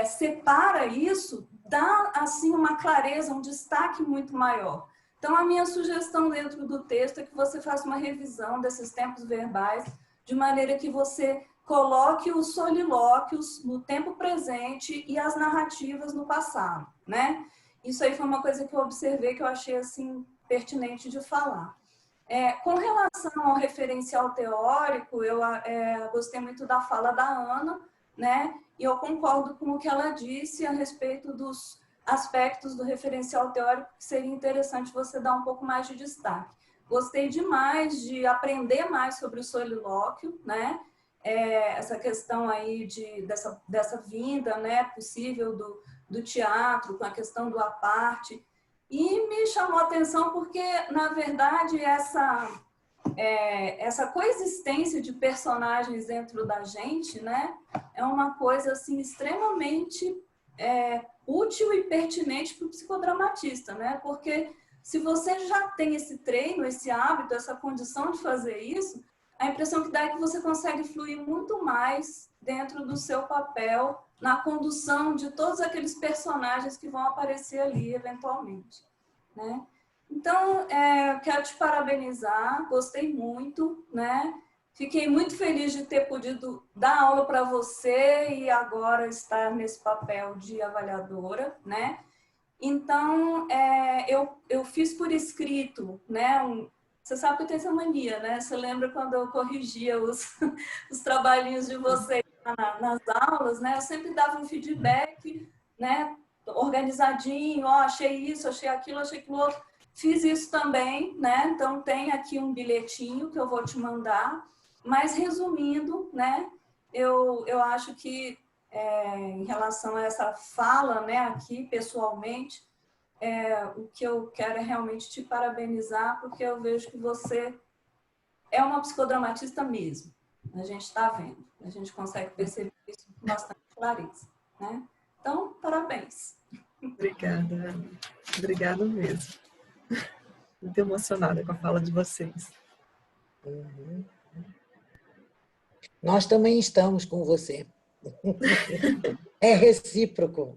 Speaker 3: separa isso, dá assim uma clareza, um destaque muito maior. Então a minha sugestão dentro do texto é que você faça uma revisão desses tempos verbais, de maneira que você coloque os solilóquios no tempo presente e as narrativas no passado, né? Isso aí foi uma coisa que eu observei, que eu achei assim pertinente de falar. Com relação ao referencial teórico, eu gostei muito da fala da Ana, né? E eu concordo com o que ela disse a respeito dos aspectos do referencial teórico que seria interessante você dar um pouco mais de destaque. Gostei demais de aprender mais sobre o solilóquio, né? Essa questão aí dessa vinda, né, possível do teatro, com a questão do à parte. E me chamou a atenção porque, na verdade, essa coexistência de personagens dentro da gente, né, é uma coisa assim, extremamente útil e pertinente para o psicodramatista, né? Porque se você já tem esse treino, esse hábito, essa condição de fazer isso, a impressão que dá é que você consegue fluir muito mais dentro do seu papel na condução de todos aqueles personagens que vão aparecer ali eventualmente, né? Então, quero te parabenizar, gostei muito, né? Fiquei muito feliz de ter podido dar aula para você e agora estar nesse papel de avaliadora, né? Então, eu fiz por escrito, né? Você sabe que eu tenho essa mania, né? Você lembra quando eu corrigia os trabalhinhos de vocês nas aulas, né? Eu sempre dava um feedback, né? Organizadinho, ó, achei isso, achei aquilo outro. Fiz isso também, né? Então tem aqui um bilhetinho que eu vou te mandar. Mas resumindo, né? Eu acho que em relação a essa fala, né? Aqui pessoalmente, o que eu quero é realmente te parabenizar, porque eu vejo que você é uma psicodramatista mesmo. A gente está vendo, a gente consegue perceber isso com bastante clareza, né? Então, parabéns.
Speaker 4: Obrigada, Ana. Obrigada mesmo. Muito emocionada com a fala de vocês.
Speaker 1: Uhum. Nós também estamos com você. É recíproco.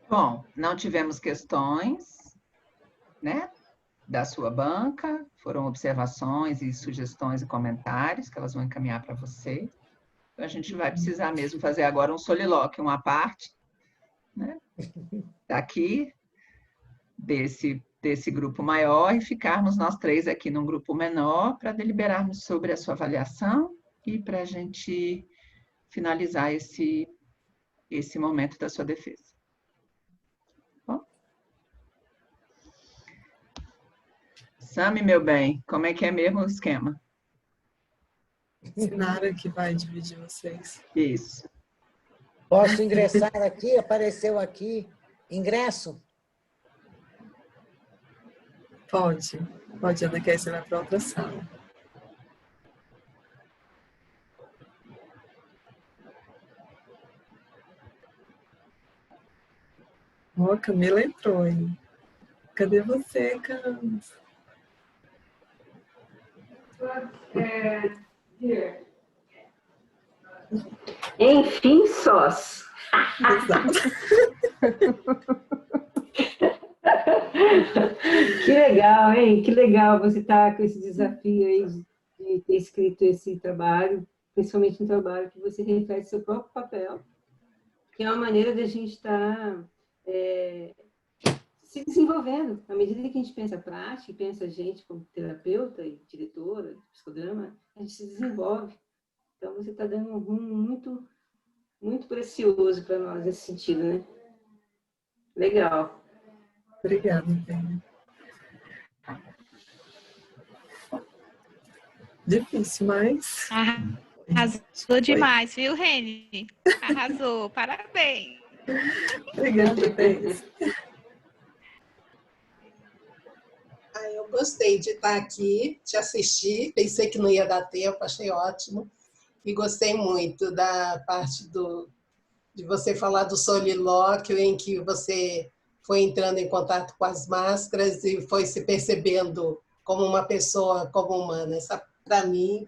Speaker 2: Bom, não tivemos questões, né, da sua banca, foram observações e sugestões e comentários que elas vão encaminhar para você. Então, a gente vai precisar mesmo fazer agora um solilóquio, uma parte, né, daqui, desse grupo maior, e ficarmos nós três aqui num grupo menor para deliberarmos sobre a sua avaliação e para a gente finalizar esse momento da sua defesa. Bom? Sami, meu bem, como é que é mesmo o esquema?
Speaker 4: Sinara que vai dividir vocês.
Speaker 2: Isso.
Speaker 1: Posso ingressar aqui? Apareceu aqui. Ingresso?
Speaker 4: Pode, Ana, que aí você vai para outra sala. Ó, a Camila entrou, hein? Cadê você, Camila?
Speaker 5: Enfim, sós.
Speaker 4: Exato.
Speaker 5: Que legal, hein? Que legal você estar com esse desafio aí de ter escrito esse trabalho, principalmente um trabalho que você reflete seu próprio papel, que é uma maneira de a gente estar se desenvolvendo. À medida que a gente pensa prática, pensa a gente como terapeuta e diretora de psicodrama, a gente se desenvolve. Então, você está dando um rumo muito, muito precioso para nós nesse sentido, né? Legal.
Speaker 4: Obrigada, Penha. Difícil, mas...
Speaker 6: Arrasou demais, viu, Reni? Arrasou, parabéns.
Speaker 4: Obrigada, Penha.
Speaker 7: Eu gostei de estar aqui, te assistir, pensei que não ia dar tempo, achei ótimo. E gostei muito da parte de você falar do solilóquio, em que você foi entrando em contato com as máscaras e foi se percebendo como uma pessoa, como humana. Essa, para mim,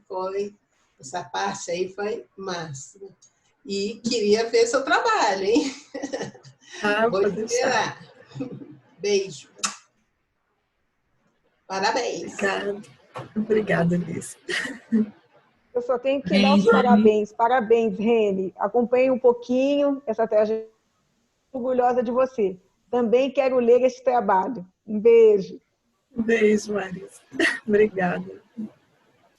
Speaker 7: essa parte aí foi máxima. E queria ver seu trabalho, hein? Vou esperar. Beijo. Parabéns.
Speaker 4: Obrigada, Liz.
Speaker 8: Eu só tenho que dar os parabéns. Parabéns, Reni. Acompanhe um pouquinho essa trajetória. Orgulhosa de você. Também quero ler esse trabalho. Um beijo.
Speaker 4: Um beijo, Marisa. Obrigada.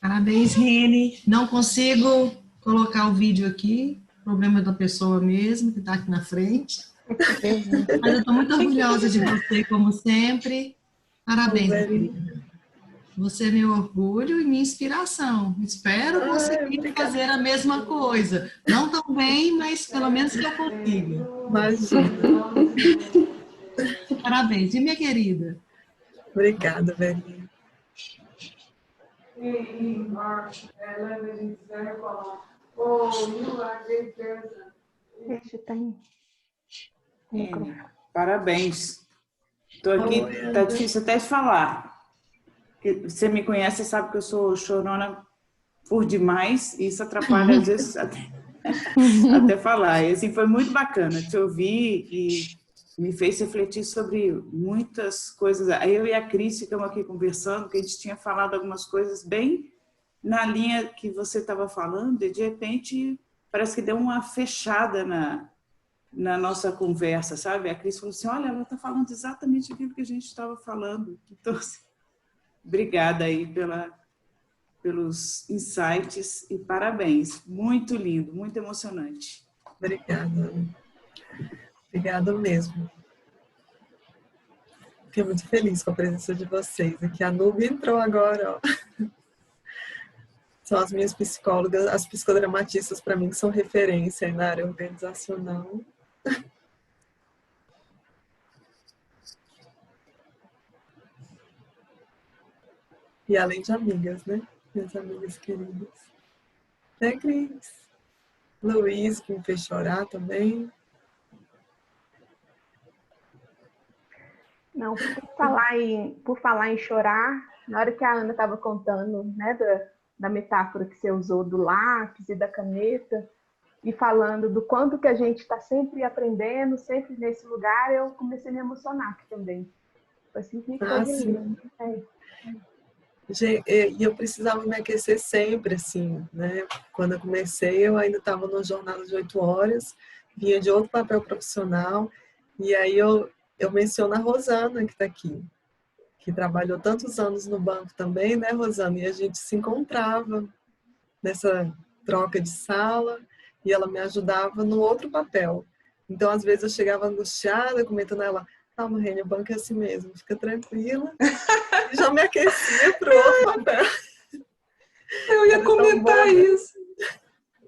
Speaker 9: Parabéns, Reni. Não consigo colocar o vídeo aqui. Problema da pessoa mesmo, que está aqui na frente. Mas eu estou muito orgulhosa de você, como sempre. Parabéns, querida. Você é meu orgulho e minha inspiração. Espero conseguir fazer a mesma coisa. Não tão bem, mas pelo menos que eu consiga.
Speaker 4: Imagina.
Speaker 9: Parabéns. E minha querida?
Speaker 4: Obrigada, velhinha.
Speaker 10: Parabéns. Estou aqui, tá difícil até de falar. Você me conhece, sabe que eu sou chorona por demais, e isso atrapalha às vezes até falar. E assim, foi muito bacana te ouvir e me fez refletir sobre muitas coisas. Eu e a Cris ficamos aqui conversando, que a gente tinha falado algumas coisas bem na linha que você estava falando, e de repente parece que deu uma fechada na nossa conversa, sabe? A Cris falou assim, olha, ela está falando exatamente aquilo que a gente estava falando. Então, assim, obrigada aí pelos insights e parabéns. Muito lindo, muito emocionante.
Speaker 4: Obrigada. Obrigada mesmo. Fiquei muito feliz com a presença de vocês aqui. A Nube entrou agora, ó. são as minhas psicólogas, as psicodramatistas para mim que são referência aí na área organizacional. E além de amigas, né? Minhas amigas queridas. Né, Cris? Luiz, que me fez chorar também.
Speaker 11: Não, por falar em chorar, na hora que a Ana estava contando, né, da metáfora que você usou do lápis e da caneta, e falando do quanto que a gente está sempre aprendendo, sempre nesse lugar, eu comecei a me emocionar aqui também. Foi assim que foi lindo.
Speaker 4: E eu precisava me aquecer sempre, assim, né? Quando eu comecei, eu ainda estava numa jornada de 8 horas, vinha de outro papel profissional, e aí eu menciono a Rosana, que está aqui, que trabalhou tantos anos no banco também, né, Rosana? E a gente se encontrava nessa troca de sala, e ela me ajudava no outro papel. Então, às vezes, eu chegava angustiada, comentando a ela, calma, Rênia, o banco é assim mesmo, fica tranquila. E já me aquecia para o outro papel.
Speaker 12: Eu ia comentar isso.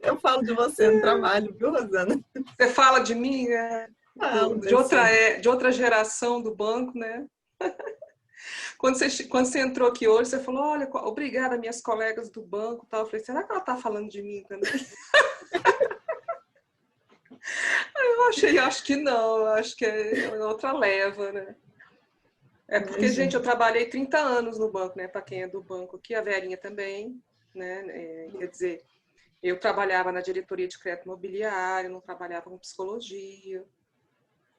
Speaker 4: Eu falo de você no trabalho, viu, Rosana?
Speaker 12: Você fala de mim, de outra geração do banco, né? Quando você entrou aqui hoje, você falou, olha, obrigada, minhas colegas do banco. Tal. Eu falei, será que ela está falando de mim também? Acho que não, acho que é outra leva, né? É porque, gente, eu trabalhei 30 anos no banco, né? Para quem é do banco aqui, a Verinha também, né? Quer dizer, eu trabalhava na diretoria de crédito imobiliário, não trabalhava com psicologia.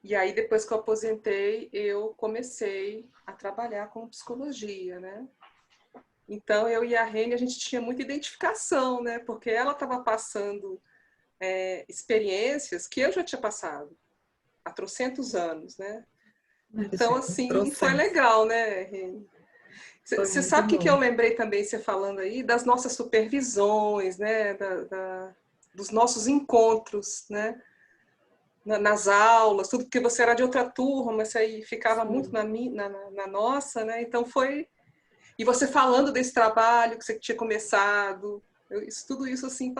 Speaker 12: E aí, depois que eu aposentei, eu comecei a trabalhar com psicologia, né? Então, eu e a Rênia, a gente tinha muita identificação, né? Porque ela estava passando experiências que eu já tinha passado há trocentos anos, né? Então, assim, foi legal, né, Rênia? Você sabe o que eu lembrei também, você falando aí, das nossas supervisões, né? Dos nossos encontros, né? Nas aulas, tudo, porque você era de outra turma, mas você aí ficava muito na nossa, né? Então foi... E você falando desse trabalho que você tinha começado, tudo isso assim...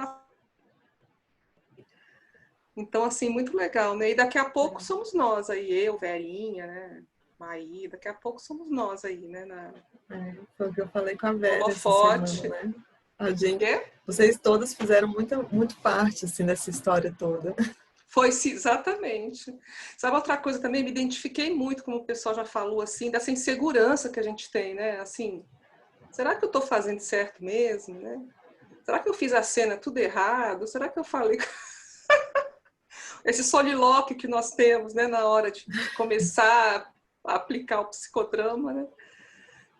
Speaker 12: Então, assim, muito legal, né? E daqui a pouco somos nós aí, eu, Verinha, né? Maí, daqui a pouco somos nós aí, né?
Speaker 4: Foi o que eu falei com a Vera essa semana, né? A gente, vocês todas fizeram muito parte, assim, dessa história toda.
Speaker 12: Foi, sim, exatamente. Sabe outra coisa também? Me identifiquei muito, como o pessoal já falou, assim, dessa insegurança que a gente tem, né? Assim, será que eu estou fazendo certo mesmo, né? Será que eu fiz a cena tudo errado? Será que eu falei... Esse solilóquio que nós temos, né, na hora de começar a aplicar o psicodrama, né?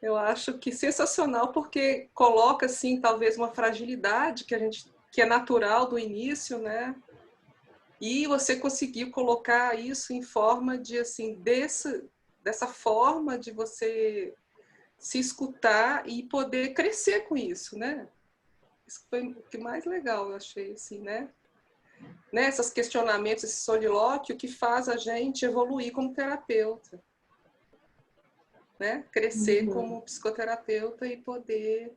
Speaker 12: Eu acho que sensacional, porque coloca, assim, talvez uma fragilidade que é natural do início, né? E você conseguiu colocar isso em forma de, assim, dessa forma de você se escutar e poder crescer com isso, né? Isso foi o que mais legal, eu achei, assim, né? Esses questionamentos, esse solilóquio que faz a gente evoluir como terapeuta, né? Crescer como psicoterapeuta e poder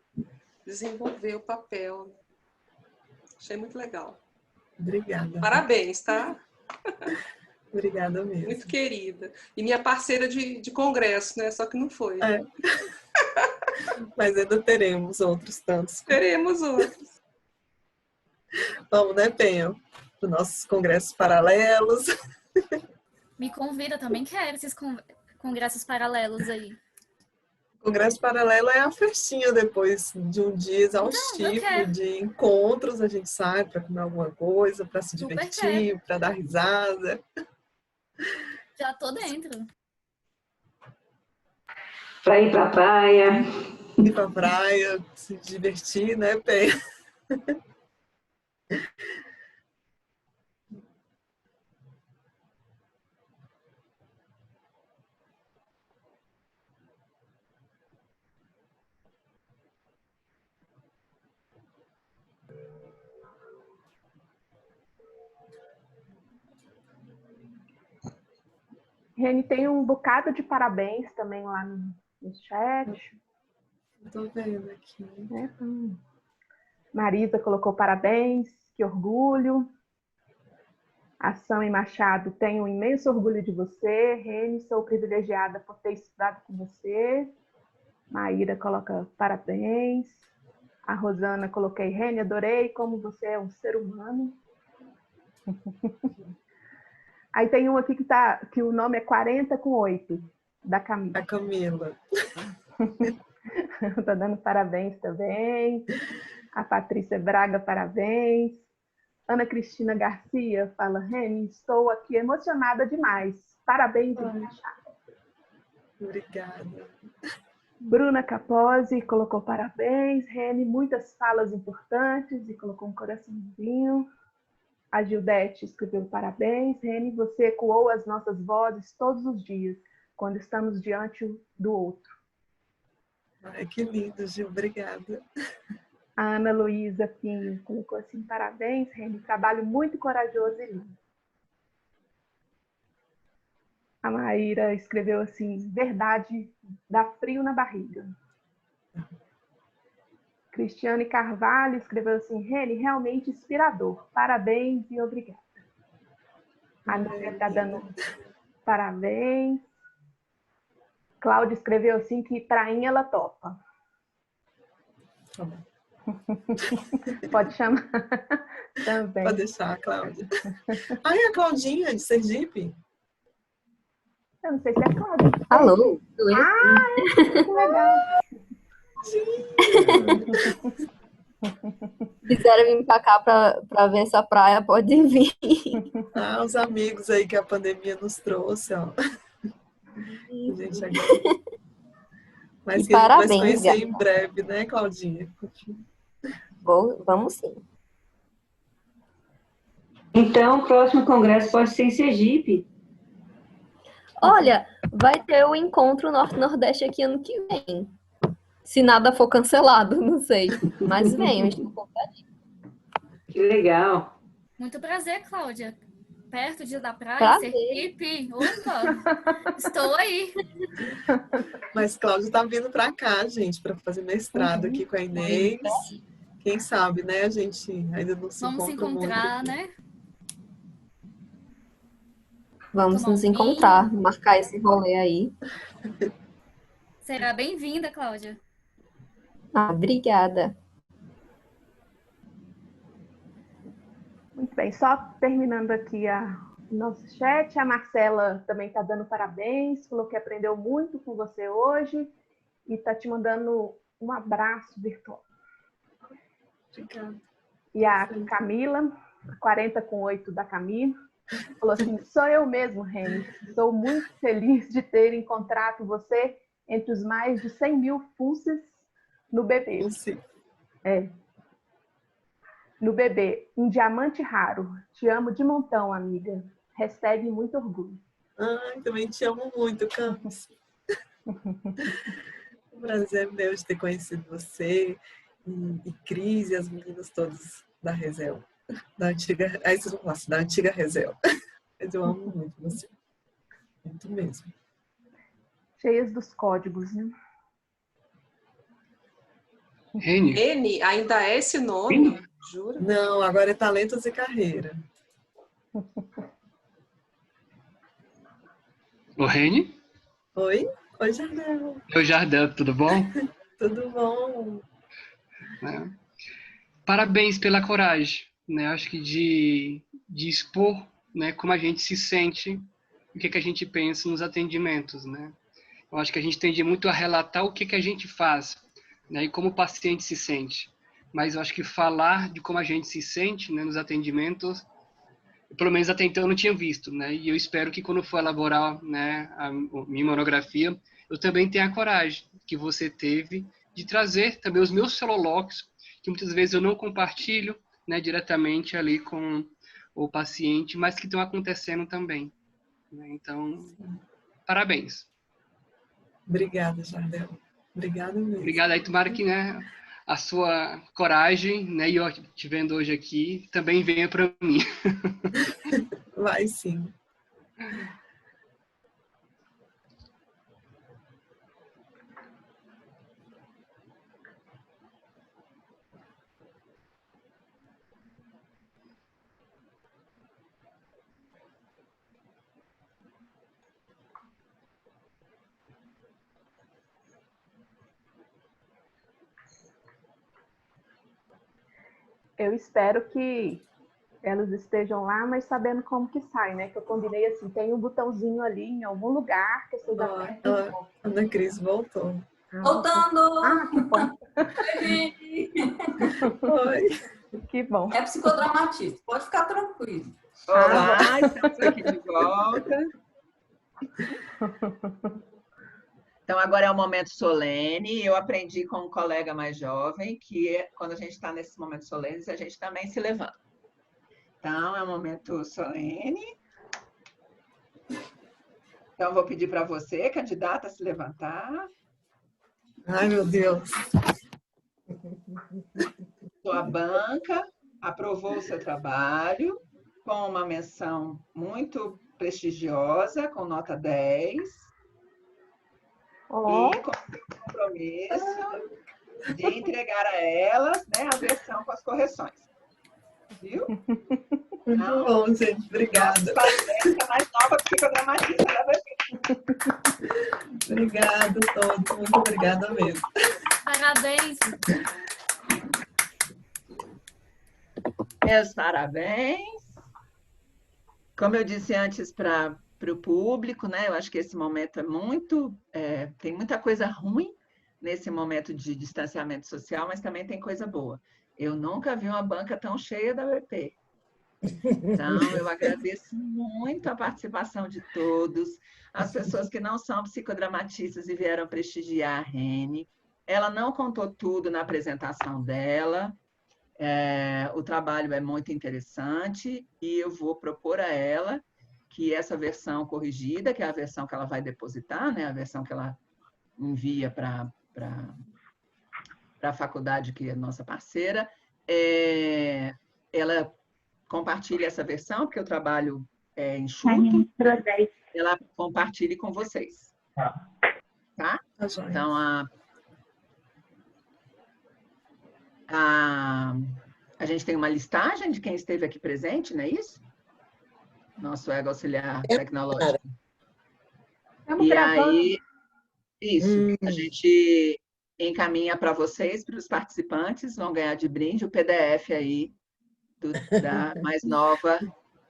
Speaker 12: desenvolver o papel. Achei muito legal.
Speaker 4: Obrigada.
Speaker 12: Parabéns, tá?
Speaker 4: Obrigada mesmo.
Speaker 12: Muito querida. E minha parceira de congresso, né? Só que não foi.
Speaker 4: Mas ainda teremos outros tantos.
Speaker 12: Teremos outros.
Speaker 4: Vamos, né, Penha? Para os nossos congressos paralelos.
Speaker 13: Me convida, também quero esses congressos paralelos aí.
Speaker 4: Congresso paralelo é a festinha depois de um dia exaustivo de encontros. A gente sai para comer alguma coisa, para se divertir, para dar risada.
Speaker 13: Já tô dentro.
Speaker 5: Para ir para a praia.
Speaker 4: Ir para a praia, se divertir, né, Penha?
Speaker 11: Reni, tem um bocado de parabéns também lá no chat.
Speaker 4: Estou vendo aqui.
Speaker 11: Marisa colocou parabéns, que orgulho. Ação e Machado, tenho um imenso orgulho de você. Reni, sou privilegiada por ter estudado com você. Maíra coloca parabéns. A Rosana, coloquei, Reni, adorei como você é um ser humano. Aí tem um aqui que o nome é 40 com 8, da Camila.
Speaker 4: A Camila.
Speaker 11: Tá dando parabéns também. A Patrícia Braga, parabéns. Ana Cristina Garcia fala, Reni, estou aqui emocionada demais. Parabéns, Machado.
Speaker 4: Obrigada.
Speaker 11: Bruna Capozzi colocou parabéns. Reni, muitas falas importantes e colocou um coraçãozinho. A Gildete escreveu parabéns. Reni, você ecoou as nossas vozes todos os dias, quando estamos diante do outro.
Speaker 4: Ai, que lindo, Gil. Obrigada.
Speaker 11: A Ana Luísa Pinho colocou assim, parabéns, Reni, trabalho muito corajoso e lindo. A Maíra escreveu assim, verdade, dá frio na barriga. Cristiane Carvalho escreveu assim, Reni, realmente inspirador. Parabéns e obrigada. A Nádia está dando parabéns. Cláudia escreveu assim que prainha ela topa.
Speaker 4: Tá bom.
Speaker 11: Pode chamar também.
Speaker 4: Pode deixar, Cláudia. Ai, a Claudinha, de Sergipe.
Speaker 11: Eu não sei se é a Cláudia.
Speaker 14: Alô?
Speaker 11: Que legal.
Speaker 14: Quiserem vir pra cá pra ver essa praia, pode vir.
Speaker 4: Ah, os amigos aí que a pandemia nos trouxe, ó. A gente agora... Mas que
Speaker 14: parabéns,
Speaker 4: a gente vai se conhecer
Speaker 14: gata.
Speaker 4: em breve, né, Claudinha?
Speaker 14: Vamos sim.
Speaker 5: Então, o próximo congresso pode ser em Sergipe.
Speaker 14: Olha, vai ter o encontro Norte-Nordeste aqui ano que vem. Se nada for cancelado, não sei. Mas vem, eu estou contadinha.
Speaker 5: Que legal.
Speaker 13: Muito prazer, Cláudia. Perto de da praia,
Speaker 14: Prazer.
Speaker 13: Sergipe. Opa, estou aí.
Speaker 4: Mas Cláudia tá vindo para cá, gente, para fazer mestrado aqui com a Inês. Quem sabe, né? A gente ainda não se
Speaker 13: Vamos se
Speaker 4: encontra
Speaker 13: encontrar,
Speaker 4: muito.
Speaker 13: né?
Speaker 14: Vamos
Speaker 13: Tomar
Speaker 14: nos
Speaker 13: um
Speaker 14: encontrar,
Speaker 13: vinho.
Speaker 14: marcar esse rolê aí.
Speaker 13: Será bem-vinda, Cláudia.
Speaker 14: Ah, obrigada.
Speaker 11: Muito bem, só terminando aqui o nosso chat, a Marcela também está dando parabéns, falou que aprendeu muito com você hoje e está te mandando um abraço virtual.
Speaker 4: Obrigada.
Speaker 11: E a Camila, 40 com 8 da Camila, falou assim, sou eu mesmo, Reni, sou muito feliz de ter encontrado você entre os mais de 100 mil FUNCES no bebê. No bebê, um diamante raro. Te amo de montão, amiga. Hashtag muito orgulho.
Speaker 4: Ai, também te amo muito, Campos. O prazer é meu de ter conhecido você e Cris e as meninas todas da Rezel. Da antiga, aí vocês vão falar assim, da antiga Rezel. Mas eu amo muito você. Muito mesmo.
Speaker 11: Cheias dos códigos, né?
Speaker 12: Reni, ainda é esse nome? Jura?
Speaker 4: Não, agora é Talentos e Carreira.
Speaker 15: O Reni?
Speaker 4: Oi? Oi, Jardel.
Speaker 15: Oi, Jardel, tudo bom?
Speaker 4: Tudo bom?
Speaker 15: Parabéns pela coragem, né? Acho que de expor, né, como a gente se sente, o que a gente pensa nos atendimentos, né? Eu acho que a gente tende muito a relatar o que a gente faz, né, e como o paciente se sente. Mas eu acho que falar de como a gente se sente, né, nos atendimentos, pelo menos até então eu não tinha visto, né? E eu espero que quando for elaborar, né, a minha monografia, eu também tenha a coragem que você teve de trazer também os meus sololóquios, que muitas vezes eu não compartilho, né, diretamente ali com o paciente, mas que estão acontecendo também. Né? Então, parabéns.
Speaker 4: Obrigada, Jardel. Obrigada mesmo.
Speaker 15: Obrigado. Aí tomara que, né, a sua coragem, né, e eu te vendo hoje aqui, também venha para mim.
Speaker 4: Vai sim.
Speaker 11: eu espero que elas estejam lá, mas sabendo como que sai, né? Que eu combinei assim, tem um botãozinho ali em algum lugar que vocês apertam.
Speaker 4: Ana Cris voltou.
Speaker 3: Voltando!
Speaker 11: Ah, que bom.
Speaker 4: Oi.
Speaker 11: Que bom.
Speaker 3: É psicodramatista, pode ficar tranquilo.
Speaker 2: Olá, estamos aqui de volta. Então, agora é um momento solene. Eu aprendi com um colega mais jovem que quando a gente está nesses momentos solenes, a gente também se levanta. Então, é um momento solene. Então, eu vou pedir para você, candidata, a se levantar.
Speaker 4: Ai, meu Deus.
Speaker 2: Sua banca aprovou o seu trabalho com uma menção muito prestigiosa, com nota 10.
Speaker 11: Oh.
Speaker 2: E com o compromisso de entregar a elas, né, a versão com as correções. Viu?
Speaker 4: Muito bom, gente. Obrigada.
Speaker 2: Parabéns, a mais nova psicodramatista da BP.
Speaker 4: Obrigada a todos. Muito obrigada mesmo.
Speaker 13: Parabéns.
Speaker 2: Meus parabéns. Como eu disse antes para o público, né? Eu acho que esse momento é muito... tem muita coisa ruim nesse momento de distanciamento social, mas também tem coisa boa. Eu nunca vi uma banca tão cheia da BP. Então, eu agradeço muito a participação de todos, as pessoas que não são psicodramatistas e vieram prestigiar a Rene. Ela não contou tudo na apresentação dela. O trabalho é muito interessante e eu vou propor a ela que essa versão corrigida, que é a versão que ela vai depositar, né, a versão que ela envia para a faculdade, que é nossa parceira, ela compartilhe essa versão, porque o trabalho é enxuto, ela compartilhe com vocês. Tá? Então, a gente tem uma listagem de quem esteve aqui presente, não é isso? Nosso ego auxiliar tecnológico. E aí, isso, a gente encaminha para vocês, para os participantes, vão ganhar de brinde o PDF aí da mais nova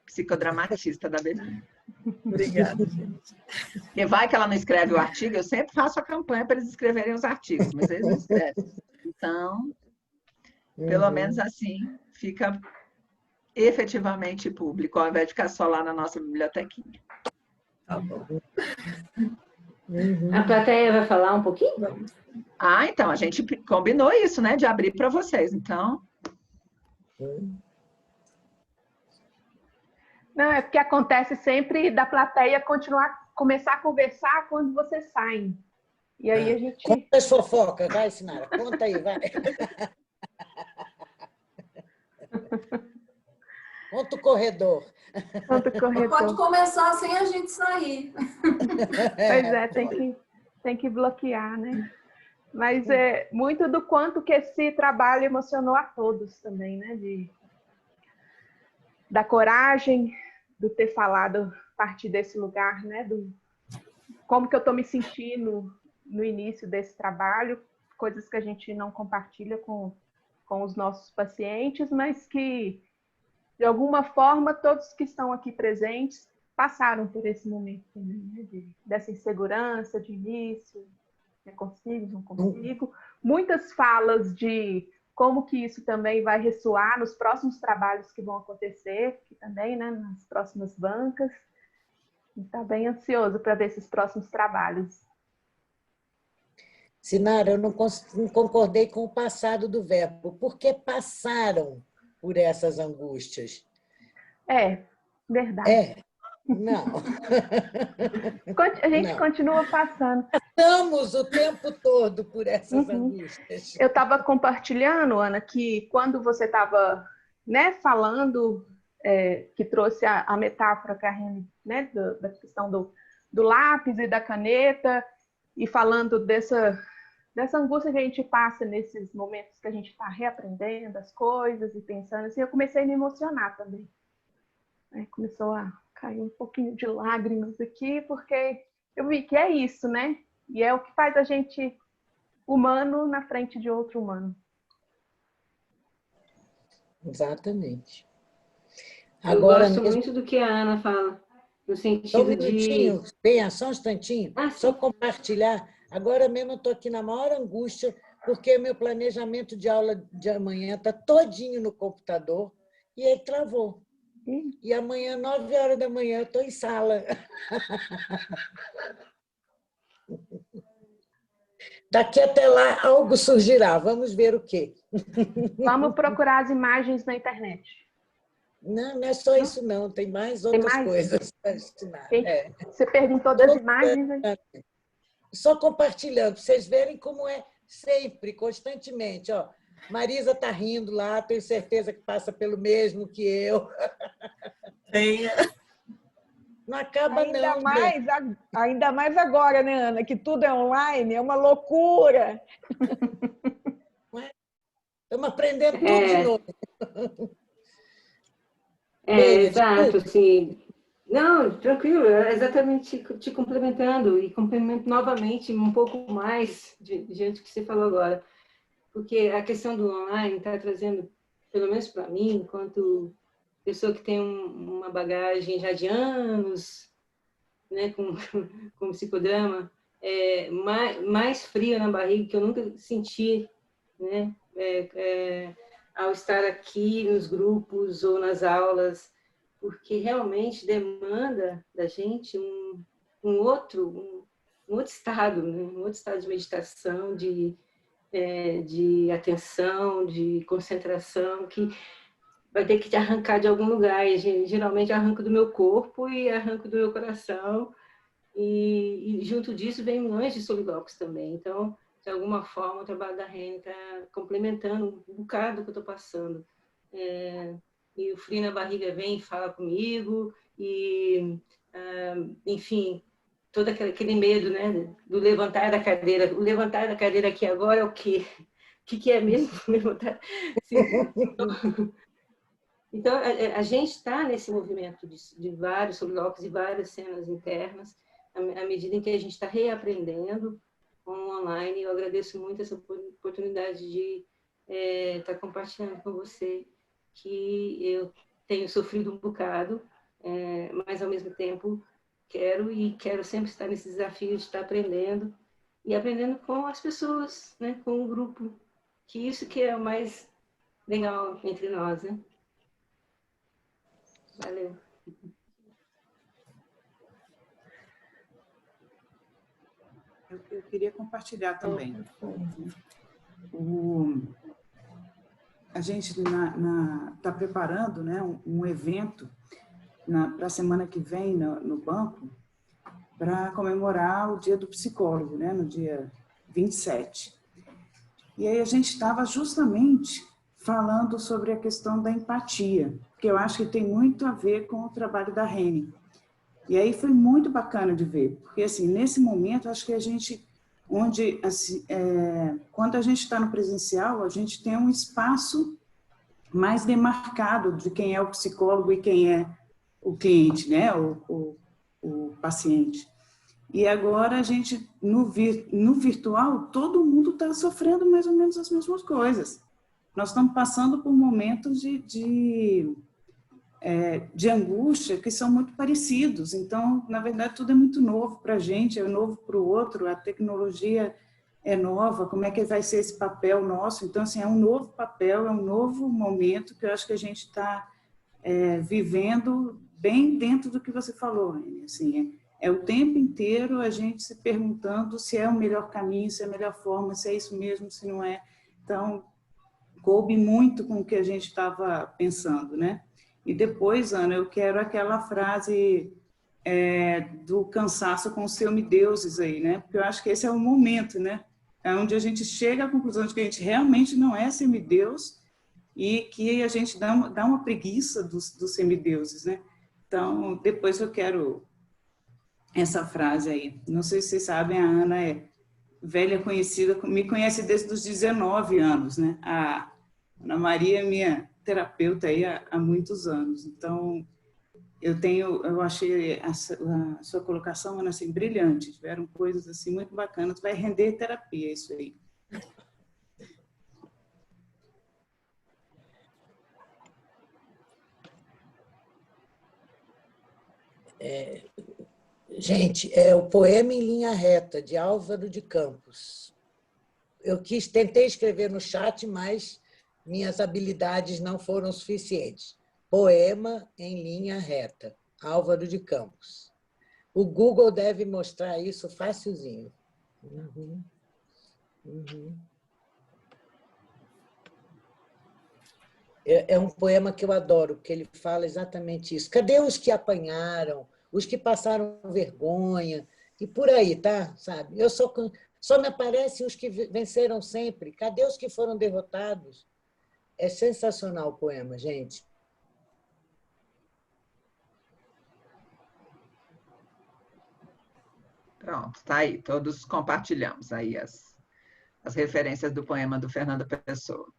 Speaker 2: psicodramatista da BP.
Speaker 4: Obrigada, gente.
Speaker 2: Porque vai que ela não escreve o artigo, eu sempre faço a campanha para eles escreverem os artigos, mas eles não escrevem. Então, pelo menos assim, fica efetivamente público, ao invés de ficar só lá na nossa bibliotequinha.
Speaker 4: Tá bom.
Speaker 5: A plateia vai falar um pouquinho?
Speaker 2: Então, a gente combinou isso, né, de abrir para vocês, então...
Speaker 11: Não, é porque acontece sempre da plateia começar a conversar quando vocês saem. E aí a gente...
Speaker 1: Conta as fofocas, vai, Sinara, conta aí, vai. Conta o corredor.
Speaker 11: Conta o corredor.
Speaker 3: Pode começar sem a gente sair.
Speaker 11: Pois é, tem que bloquear, né? Mas é muito do quanto que esse trabalho emocionou a todos também, né? Da coragem, do ter falado a partir desse lugar, né? Como que eu estou me sentindo no início desse trabalho, coisas que a gente não compartilha com os nossos pacientes, mas que, de alguma forma, todos que estão aqui presentes passaram por esse momento também, né? Dessa insegurança de início, consigo, não consigo. Muitas falas de como que isso também vai ressoar nos próximos trabalhos que vão acontecer, que também, né, nas próximas bancas. Está bem ansioso para ver esses próximos trabalhos.
Speaker 1: Sinara, eu não concordei com o passado do verbo. Por que passaram por essas angústias?
Speaker 11: Verdade.
Speaker 1: Não.
Speaker 11: A gente continua passando.
Speaker 1: Passamos o tempo todo por essas angústias.
Speaker 11: Eu estava compartilhando, Ana, que quando você estava, né, falando, que trouxe a metáfora que a Rene, né, da questão do lápis e da caneta, e falando dessa angústia que a gente passa nesses momentos que a gente está reaprendendo as coisas e pensando assim, eu comecei a me emocionar também. Começou a cair um pouquinho de lágrimas aqui, porque eu vi que é isso, né? E é o que faz a gente humano na frente de outro humano.
Speaker 1: Exatamente.
Speaker 5: Eu gosto muito do que a Ana fala, no sentido
Speaker 1: Só um minutinho, bem, só um instantinho, só
Speaker 5: sim.
Speaker 1: compartilhar. Agora mesmo eu estou aqui na maior angústia, porque meu planejamento de aula de amanhã está todinho no computador e ele travou. E amanhã, 9 horas da manhã, eu estou em sala. Daqui até lá, algo surgirá. Vamos ver o quê.
Speaker 11: Vamos procurar as imagens na internet.
Speaker 1: Não, não é só isso, não. Tem mais outras coisas para ensinar.
Speaker 11: Você perguntou das imagens? Né?
Speaker 1: Só compartilhando, para vocês verem como é sempre, constantemente. Ó, Marisa está rindo lá, tenho certeza que passa pelo mesmo que eu. Não acaba,
Speaker 8: Ainda mais agora, né, Ana? Que tudo é online, é uma loucura.
Speaker 1: Estamos aprendendo tudo de novo.
Speaker 5: Exato, sim. Não, tranquilo, exatamente te complementando e complemento novamente um pouco mais diante do que você falou agora. Porque a questão do online está trazendo, pelo menos para mim, enquanto pessoa que tem uma bagagem já de anos, né, com psicodrama, mais frio na barriga, que eu nunca senti, né, ao estar aqui nos grupos ou nas aulas, porque realmente demanda da gente um outro estado, né, um outro estado de meditação, de atenção, de concentração, que vai ter que te arrancar de algum lugar. E geralmente arranco do meu corpo e arranco do meu coração. E junto disso vem milhões de solilóquios também. Então, de alguma forma, o trabalho da Reni está complementando um bocado do que eu estou passando. E o frio na barriga vem e fala comigo. E, enfim, todo aquele medo, né, do levantar da cadeira. O levantar da cadeira aqui agora é o quê? O que é mesmo levantar? Então, a gente está nesse movimento de vários solilóquios e várias cenas internas, à medida em que a gente está reaprendendo com o online. Eu agradeço muito essa oportunidade de estar compartilhando com você que eu tenho sofrido um bocado, mas, ao mesmo tempo, quero sempre estar nesse desafio de estar aprendendo e aprendendo com as pessoas, né, com o grupo, que isso que é o mais legal entre nós, né? Valeu.
Speaker 10: Eu queria compartilhar também. A gente está preparando, né, um evento para a semana que vem no banco para comemorar o Dia do Psicólogo, né, no dia 27. E aí a gente estava justamente falando sobre a questão da empatia, que eu acho que tem muito a ver com o trabalho da Reni. E aí foi muito bacana de ver, porque assim, nesse momento, acho que a gente, quando a gente está no presencial, a gente tem um espaço mais demarcado de quem é o psicólogo e quem é o cliente, né, o paciente. E agora a gente, no virtual, todo mundo está sofrendo mais ou menos as mesmas coisas. Nós estamos passando por momentos de angústia que são muito parecidos. Então, na verdade, tudo é muito novo para a gente, é novo para o outro, a tecnologia é nova, como é que vai ser esse papel nosso? Então, assim, é um novo papel, é um novo momento que eu acho que a gente está vivendo bem dentro do que você falou, Reni. Assim, é o tempo inteiro a gente se perguntando se é o melhor caminho, se é a melhor forma, se é isso mesmo, se não é. Então, coube muito com o que a gente estava pensando, né? E depois, Ana, eu quero aquela frase do cansaço com os semideuses aí, né? Porque eu acho que esse é o momento, né? É onde a gente chega à conclusão de que a gente realmente não é semideus e que a gente dá uma preguiça dos semideuses, né? Então, depois eu quero essa frase aí. Não sei se vocês sabem, a Ana é velha conhecida, me conhece desde os 19 anos, né? A Ana Maria é minha terapeuta aí há muitos anos. Então, eu achei a sua colocação, Ana, assim, brilhante. Tiveram coisas assim muito bacanas. Vai render terapia isso aí.
Speaker 1: Gente, é o Poema em Linha Reta, de Álvaro de Campos. Eu tentei escrever no chat, mas minhas habilidades não foram suficientes. Poema em Linha Reta, Álvaro de Campos. O Google deve mostrar isso facilzinho. É um poema que eu adoro, porque ele fala exatamente isso. Cadê os que apanharam, os que passaram vergonha, e por aí, tá? Sabe? Só me aparecem os que venceram sempre. Cadê os que foram derrotados? É sensacional o poema, gente.
Speaker 2: Pronto, tá aí. Todos compartilhamos aí as referências do poema do Fernando Pessoa.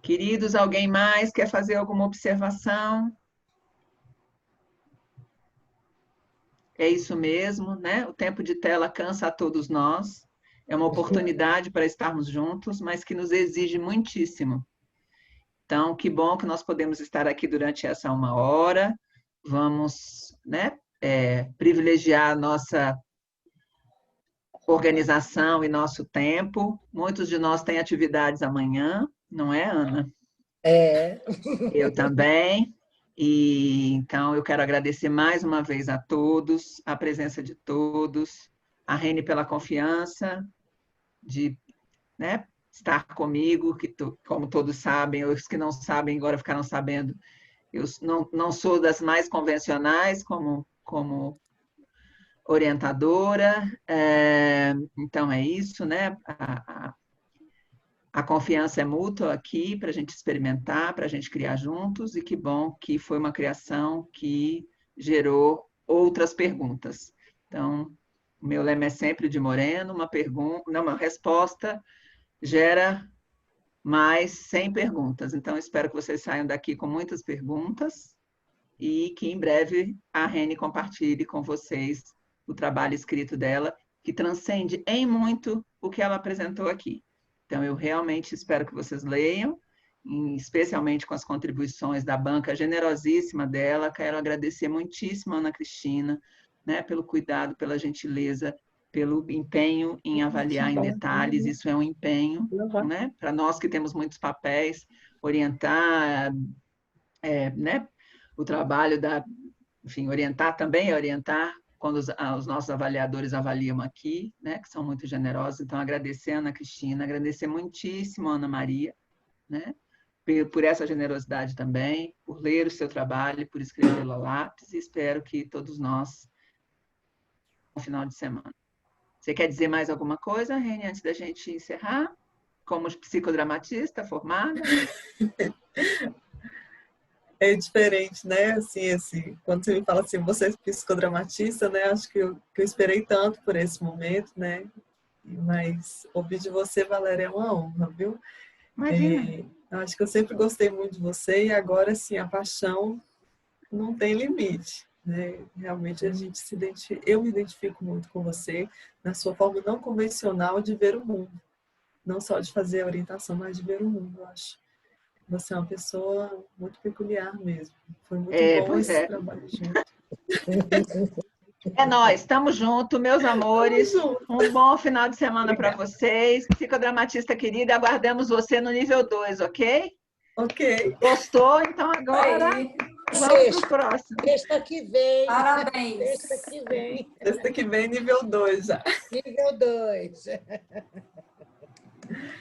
Speaker 2: Queridos, alguém mais quer fazer alguma observação? É isso mesmo, né? O tempo de tela cansa a todos nós. É uma oportunidade para estarmos juntos, mas que nos exige muitíssimo. Então, que bom que nós podemos estar aqui durante essa 1 hora. Vamos, né, privilegiar a nossa organização e nosso tempo. Muitos de nós têm atividades amanhã, não é, Ana? Eu também. E então eu quero agradecer mais uma vez a todos, a presença de todos, a Reni pela confiança de, né, estar comigo, que como todos sabem, os que não sabem agora ficaram sabendo, eu não sou das mais convencionais como orientadora, então é isso, né? A confiança é mútua aqui para a gente experimentar, para a gente criar juntos, e que bom que foi uma criação que gerou outras perguntas. Então, o meu lema é sempre de Moreno, uma resposta gera mais 100 perguntas. Então, espero que vocês saiam daqui com muitas perguntas e que em breve a Reni compartilhe com vocês o trabalho escrito dela, que transcende em muito o que ela apresentou aqui. Então, eu realmente espero que vocês leiam, especialmente com as contribuições da banca generosíssima dela. Quero agradecer muitíssimo a Ana Cristina, né, pelo cuidado, pela gentileza, pelo empenho em avaliar em detalhes. Isso é um empenho, né, para nós que temos muitos papéis, orientar, né, o trabalho enfim, orientar também, orientar quando os nossos avaliadores avaliam aqui, né, que são muito generosos. Então, agradecer a Ana Cristina, agradecer muitíssimo a Ana Maria, né, por essa generosidade também, por ler o seu trabalho, por escrevê-lo a lápis, e espero que todos nós, no final de semana. Você quer dizer mais alguma coisa, Reni, antes da gente encerrar? Como psicodramatista formada?
Speaker 4: É diferente, né? Assim, quando você me fala assim, você é psicodramatista, né? Acho que eu esperei tanto por esse momento, né? Mas ouvir de você, Valéria, é uma honra, viu?
Speaker 2: Imagina.
Speaker 4: Acho que eu sempre gostei muito de você e agora, assim, a paixão não tem limite, né? Realmente eu me identifico muito com você na sua forma não convencional de ver o mundo. Não só de fazer a orientação, mas de ver o mundo, eu acho. Você é uma pessoa muito peculiar mesmo. Foi muito bom esse trabalho junto.
Speaker 2: É nóis, estamos juntos, meus amores. Um bom final de semana para vocês. Psicodramatista querida, aguardamos você no nível 2, ok?
Speaker 4: Ok.
Speaker 2: Gostou? Então agora vamos para o próximo.
Speaker 1: Sexta que vem.
Speaker 3: Parabéns.
Speaker 4: Sexta que vem, nível 2 já.
Speaker 1: Nível 2.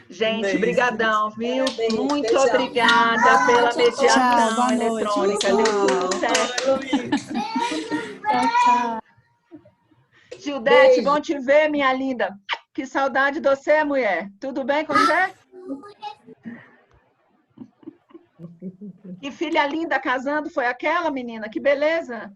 Speaker 2: Gente, brigadão, viu? Muito obrigada pela mediação eletrônica. Deu tudo certo. Gildete, bom te ver, minha linda. Que saudade de você, mulher. Tudo bem com você? Que filha linda casando foi aquela, menina? Que beleza.